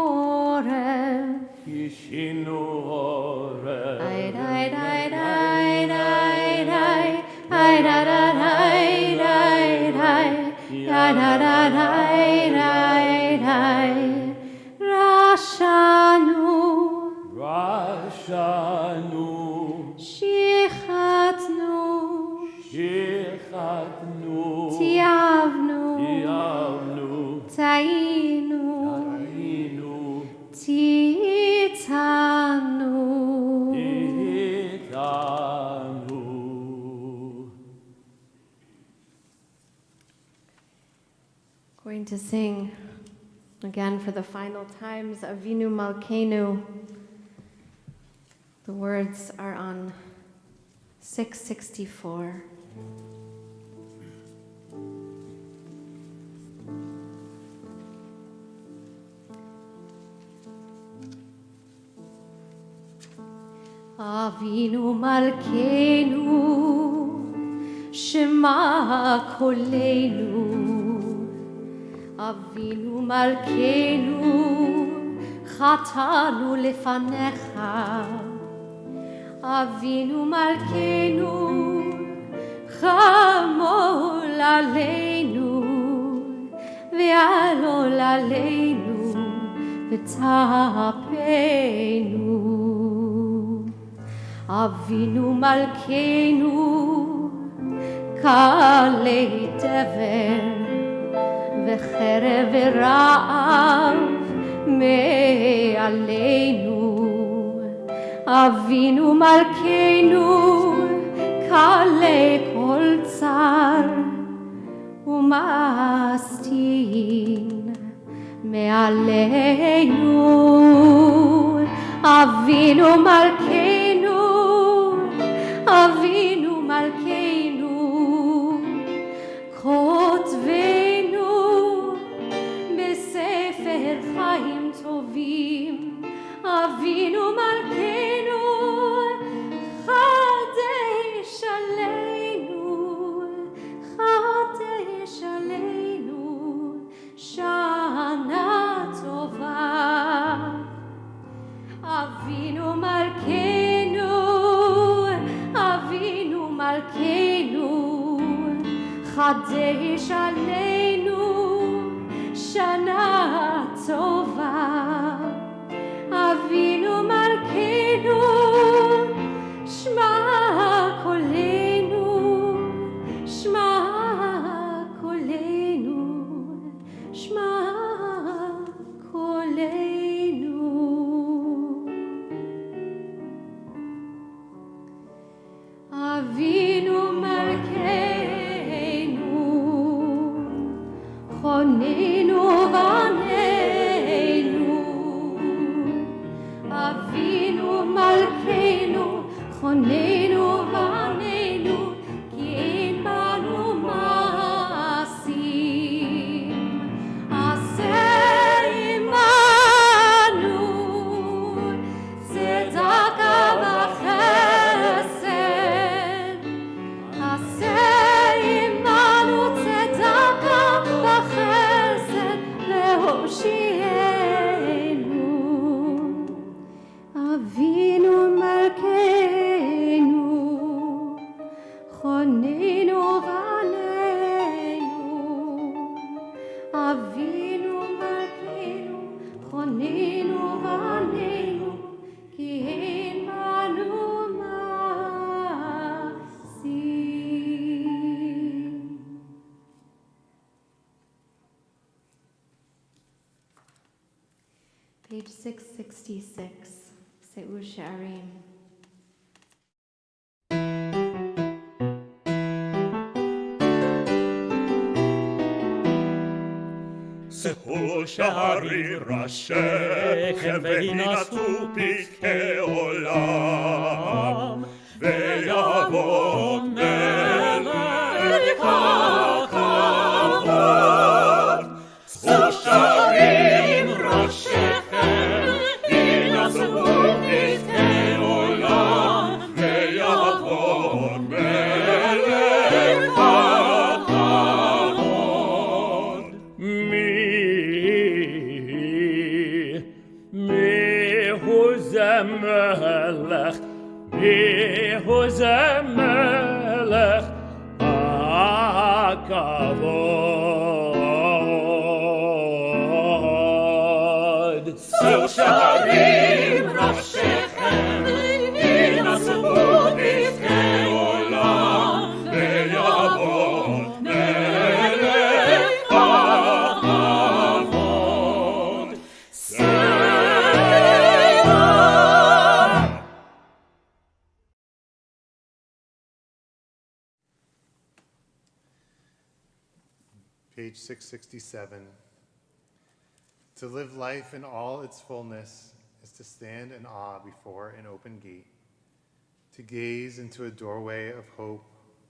orev. Kishinu Horeb, Dai dai dai dai dai dai, dai da da dai dai dai, da da da dai dai dai. Rashanu, Rashanu, shichatnu, Shichatnu, tiavnu, Yavnu, tainu, Tainu, titanu. Itanu. Going to sing again for the final times, Avinu Malkeinu. The words are on 664. Avinu Malkeinu, Shema Kolenu. Avinu Malkeinu, Chatanu lefanecha. Avinu Malkeinu, Chamol aleinu, ve'alol aleinu, v'tapenu. Avinu Malkeinu, kalei dever, ve'cherev ve'ra'av me'aleinu. Avinu Malkeinu, kalei kol tsar u'mastin me'aleinu. Avinu Malkeinu, Avinu Malkeinu, kotvenu besefer chaim tovim. Avinu Malkeinu, chadesh aleinu, chadesh aleinu, shana tova. Avinu Malkeinu, Avinu Malkeinu, chadesh aleinu, shana tova. Avinu Malkeinu, shma kolenu, shma kolenu, shma kolenu. Avinu Malkeinu, חוננו בנינו, אבינו מלכנו, חוננו בנינו, כי אין בנו מעשים. עשה עמנו צדקה וחסד, עשה עמנו צדקה וחסד להושיענו. אבינו מלכנו, חוננו בנינו, אבינו מלכנו, חוננו בנינו, כי אין בנו מעשים. Page 666, Se'ur She'arim. שאו שערים ראשיכם והינשאו פתחי עולם, ויבוא מלך הכבוד. שאו שערים ראשיכם והינשאו פתחי עולם, ויבוא מלך הכבוד. מיהו זה מלך הכבוד. שאו שערים ראשיכם הינשאו פתחי עולם, ויבוא מלך הכבוד. Page 667. To live life in all its fullness is to stand in awe before an open gate, to gaze into a doorway of hope,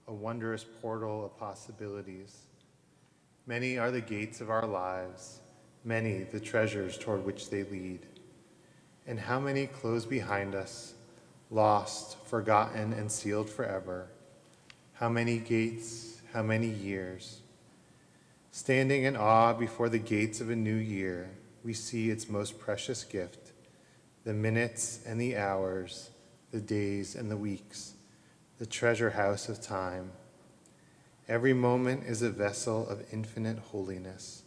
a wondrous portal of possibilities. Many are the gates of our lives, many the treasures toward which they lead. And how many close behind us, lost, forgotten, and sealed forever. How many gates, how many years. Standing in awe before the gates of a new year, we see its most precious gift, the minutes and the hours, the days and the weeks, the treasure house of time. Every moment is a vessel of infinite holiness.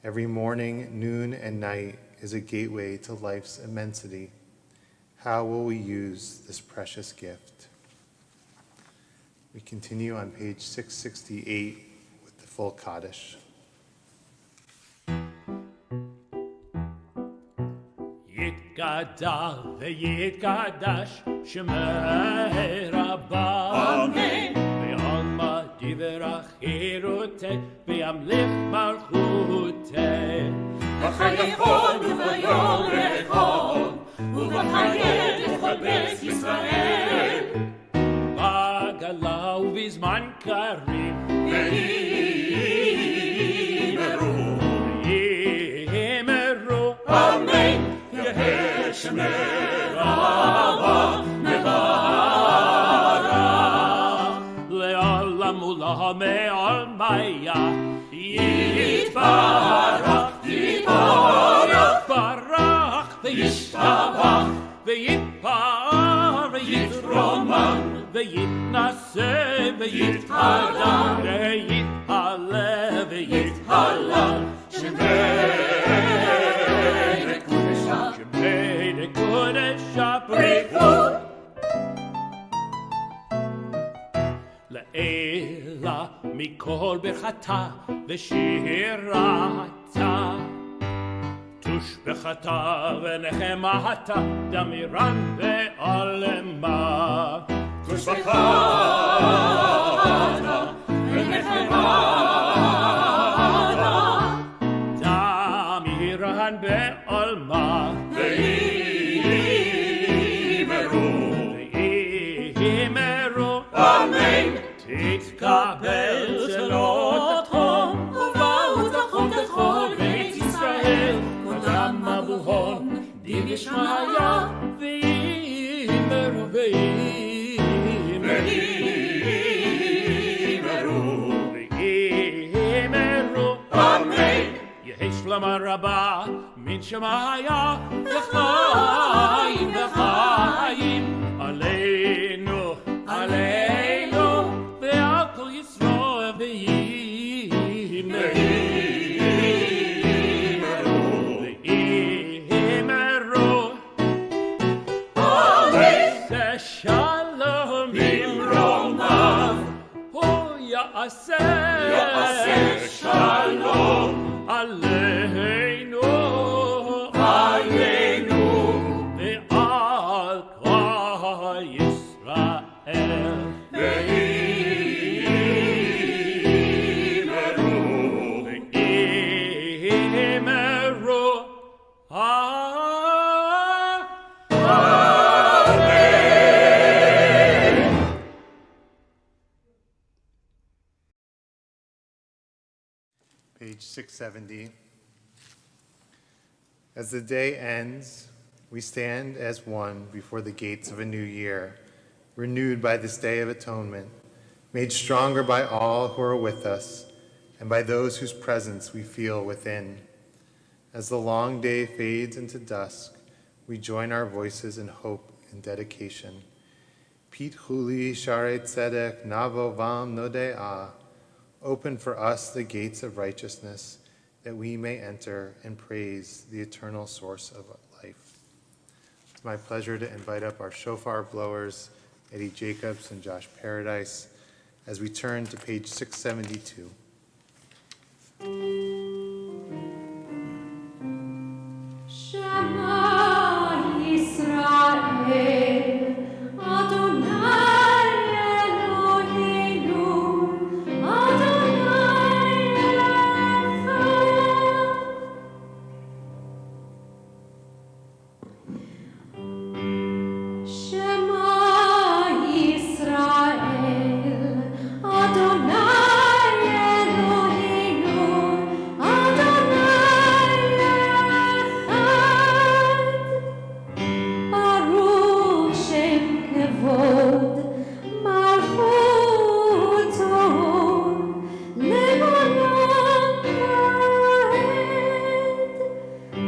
Every morning, noon, and night is a gateway to life's immensity. How will we use this precious gift? We continue on page 668 with the full Kaddish. יתגדל ויתקדש שמי רבה, אמן. ועלמא דברך חירותי וימלך מלכותי. בחייכון וביום רחוב, ובחיי לכל בית ישראל. בגלה ובזמן קריב, ויאמרו אמן. יהא שמי רבה מברך, לעולם ולעולמי עולמיה יתברך, יתברך, ברך ישתבח, ויתפאר ויתרומם ויתנשא ויתהלל ויתהלל ויתהלל שמי לקודשה, שמי לקודשה בריחו לאלה מכל ברכתה ושירתה, תושבחתה ונחמתה, דמירן ועלמה. תושבחתה ונחמתה, כאן בעולמה ואימרו אמן. תתקבל צלותום ובאות אחון לכל בית ישראל כולם מבוהון דיב ישמעיה ואימרו ואימרו אמן. יהי שלמה רבה מן שמעיה וחיים וחיים עלינו עלינו ועל כל ישראל ואימרו זה שלום ממרומיו יעשה שלום עלינו עלינו ועל כל ישראל ואימרו Page 670. As the day ends, we stand as one before the gates of a new year, renewed by this day of atonement, made stronger by all who are with us and by those whose presence we feel within. As the long day fades into dusk, we join our voices in hope and dedication. Pit huli sharet tzedek navo vam node'ah. Open for us the gates of righteousness, that we may enter and praise the eternal source of life. It's my pleasure to invite up our shofar blowers, Eddie Jacobs and Josh Paradise, as we turn to page 672. Shema Yisrael, Adonai Eloheinu, Adonai Echad. Shema Yisrael, Adonai Eloheinu, Adonai Echad. Baruch Shem Kevod Malchuto Le'olam Va'ed.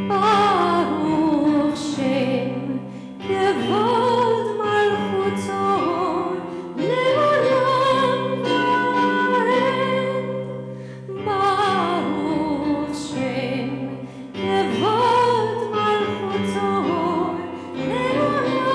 Baruch Shem Kevod Malchuto Le'olam Va'ed. Baruch Shem Kevod Malchuto Le'olam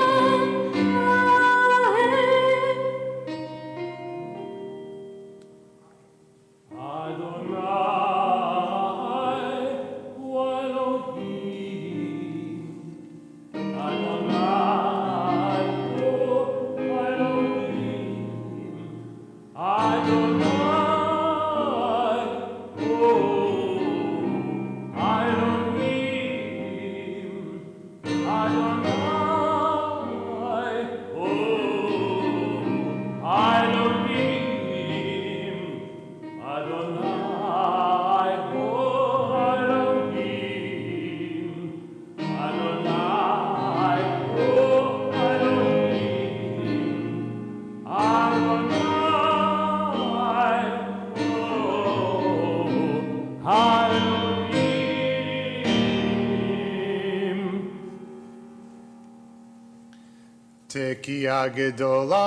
Tekiah Gedolah.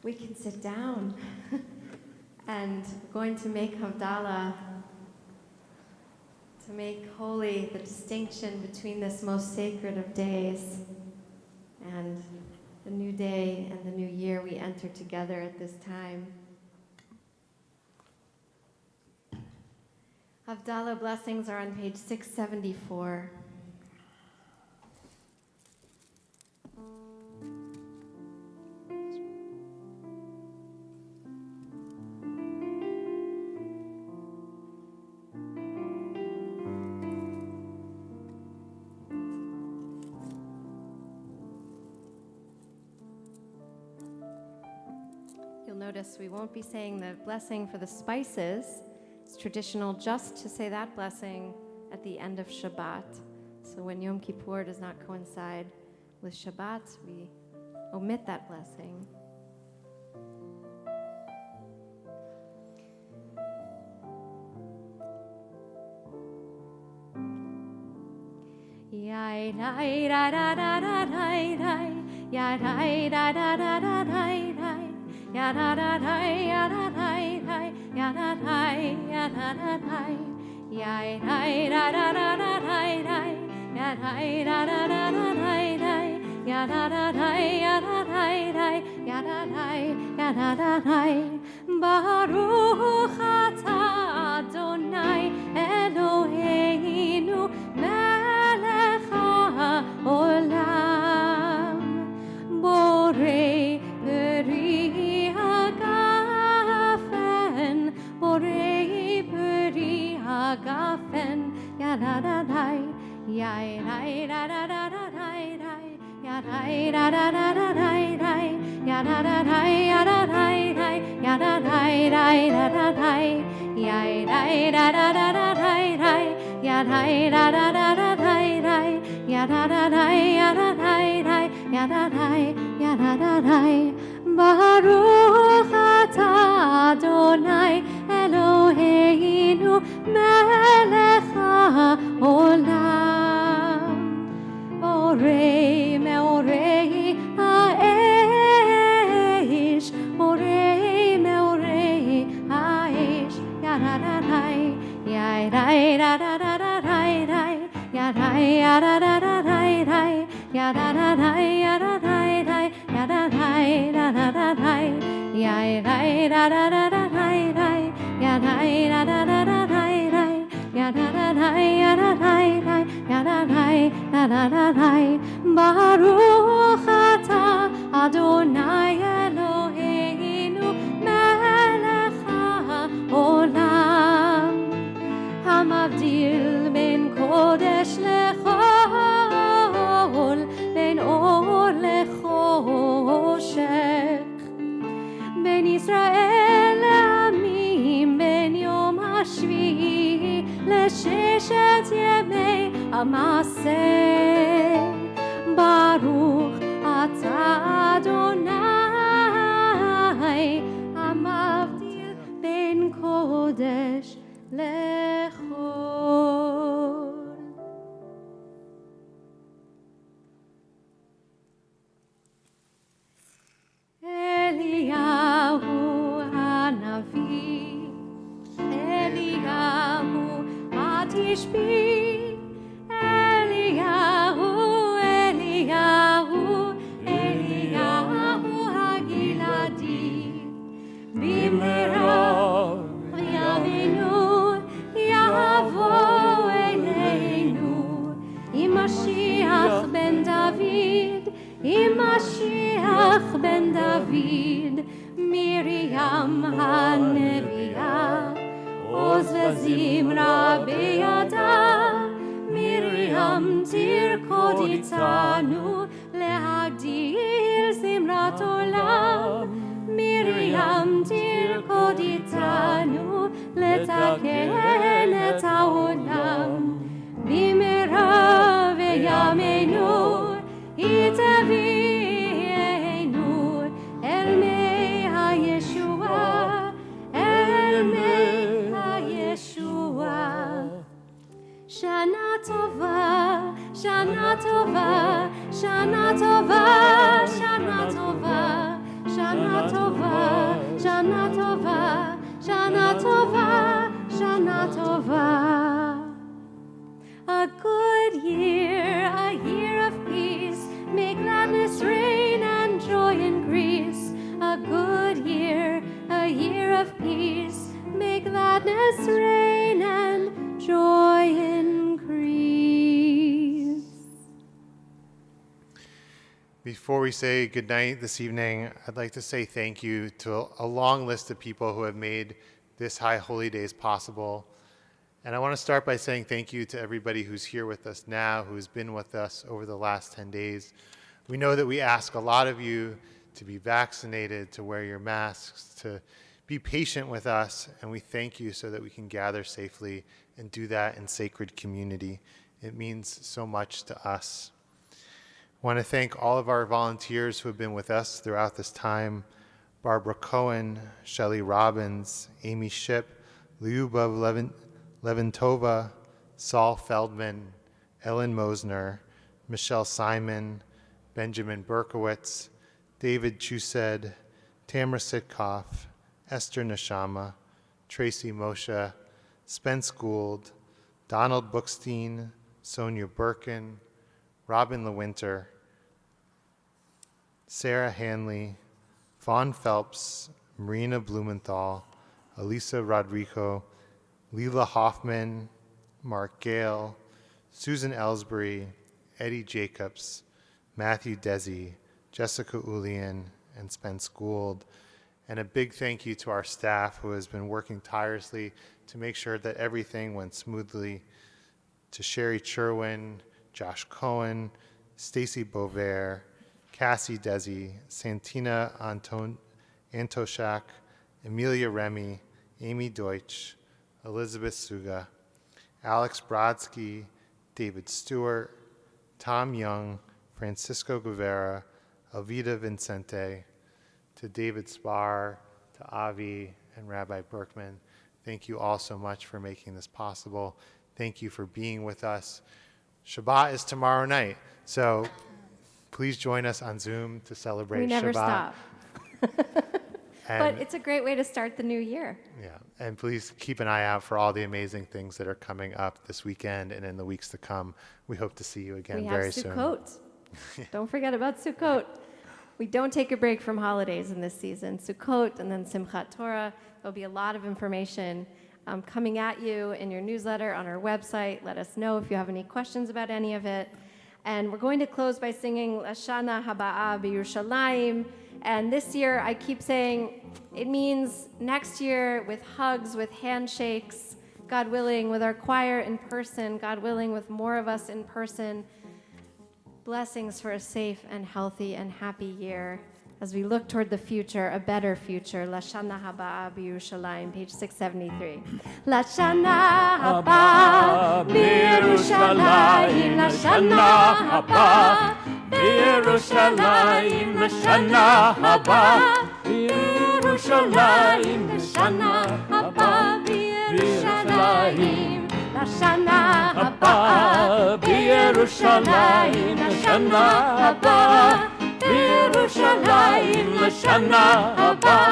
We can sit down. And we're going to make Havdalah to make holy the distinction between this most sacred of days and the new day and the new year together, we enter together at this time. Havdalah blessings are on page 674. You'll notice we won't be saying the blessing for the spices. It's traditional just to say that blessing at the end of Shabbat. So when Yom Kippur does not coincide with Shabbat, we omit that blessing. Yai dai da da da da dai dai, ya dai da da da da dai dai. Ya da da da ya da da ya da da ya da da da ya da da da da da ya da da da da da ya da da da ya da da ya da da ya da da Baruch atah Adonai Eloheinu melech haolam borei peri hagafen borei peri hagafen ya da da da ya da da da da da ya da da da da da ya da da da ya da da ya da da da da da ya da da da da da ya da da da da da ya da da da ya da da ya da da ya da da da Baruch atah Adonai Eloheinu melech haolam borei meorei haesh borei meorei haesh ya da da da ya da da da da da ya da da da da da ya da da da ya da da ya da da da da da ya da da da da da ya da da da da da ya da da da ya da da ya da da da da Baruch atah Adonai Eloheinu melech haolam hamavdil ben kodesh lechol ben or lechoshech ben Yisrael le'amim ben yom hashvi'i לששת ימי המעשה ברוך אתה אדוני המבדיל בין קודש לחול אליהו הנביא אליהו תשבי אליהו אליהו אליהו הגלעדי במהרה יבינו יבוא אלינו עם משיח בן דוד עם משיח בן דוד מרים הנביאה עוז וזמרה בידה מרים תרקוד איתנו להגדיל זמרת עולם מרים תרקוד איתנו לתקן את העולם במהרה בימינו היא תביאנו אל מי הישועה אל מי הישועה שנה טובה שנה טובה שנה טובה שנה טובה שנה טובה שנה טובה שנה טובה שנה טובה A good year, a year of peace, may gladness reign and joy increase. goodness reign and joy increase. Before we say goodnight this evening, I'd like to say thank you to a long list of people who have made this High Holy Days possible. And I want to start by saying thank you to everybody who's here with us now, who's been with us over the last 10 days. We know that we ask a lot of you to be vaccinated, to wear your masks, to be patient with us, and we thank you so that we can gather safely and do that in sacred community. It means so much to us. I want to thank all of our volunteers who have been with us throughout this time: Barbara Cohen, Shelley Robbins, Amy Ship, Lyubov Levintova, Saul Feldman, Ellen Mosner, Michelle Simon, Benjamin Berkowitz, David Chused, Tamara Sitkoff, Esther Neshama, Tracy Moshe, Spence Gould, Donald Bookstein, Sonia Birkin, Robin LeWinter, Sarah Hanley, Vaughn Phelps, Marina Blumenthal, Elisa Rodrigo, Leila Hoffman, Mark Gale, Susan Ellsbury, Eddie Jacobs, Matthew Desi, Jessica Ulian, and Spence Gould. And a big thank you to our staff who has been working tirelessly to make sure that everything went smoothly. To Sherry Cherwin, Josh Cohen, Stacy Bover, Cassie Desi, Santina Antoshak, Amelia Remy, Amy Deutsch, Elizabeth Suga, Alex Brodsky, David Stewart, Tom Young, Francisco Guevara, Alvida Vincente, to David Spar, to Avi, and Rabbi Berkman. Thank you all so much for making this possible. Thank you for being with us. Shabbat is tomorrow night, so please join us on Zoom to celebrate Shabbat. We never stop. And, But it's a great way to start the new year. yeah, and please keep an eye out for all the amazing things that are coming up this weekend and in the weeks to come. We hope to see you again very soon. We have Sukkot. Don't forget about Sukkot. We don't take a break from holidays in this season. Sukkot and then Simchat Torah. There'll be a lot of information coming at you in your newsletter, on our website. Let us know if you have any questions about any of it. And we're going to close by singing Lashana Haba'a B'Yerushalayim. And this year, I keep saying, it means next year with hugs, with handshakes, God willing, with our choir in person, God willing, with more of us in person. Blessings for a safe and healthy and happy year as we look toward the future, a better future. Lashana Haba'a B'Yerushalayim, page 673. Lashana Haba'a B'Yerushalayim, Lashana Haba'a B'Yerushalayim, Lashana Haba'a B'Yerushalayim, Lashana Haba'a B'Yerushalayim, Lashana Haba'a B'Yerushalayim, Lashana Haba'a B'Yerushalayim, Lashana Haba'a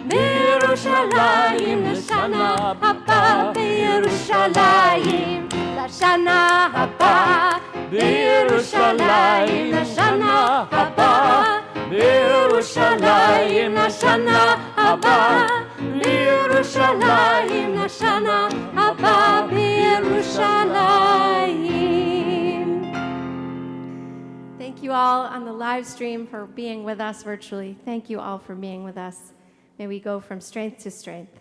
B'Yerushalayim, Lashana Haba'a B'Yerushalayim, Lashana Haba'a B'Yerushalayim, Lashana Haba'a B'Yerushalayim, Lashana Haba'a B'Yerushalayim, Lashana Haba'a B'Yerushalayim. Thank you all on the live stream for being with us virtually. Thank you all for being with us. May we go from strength to strength.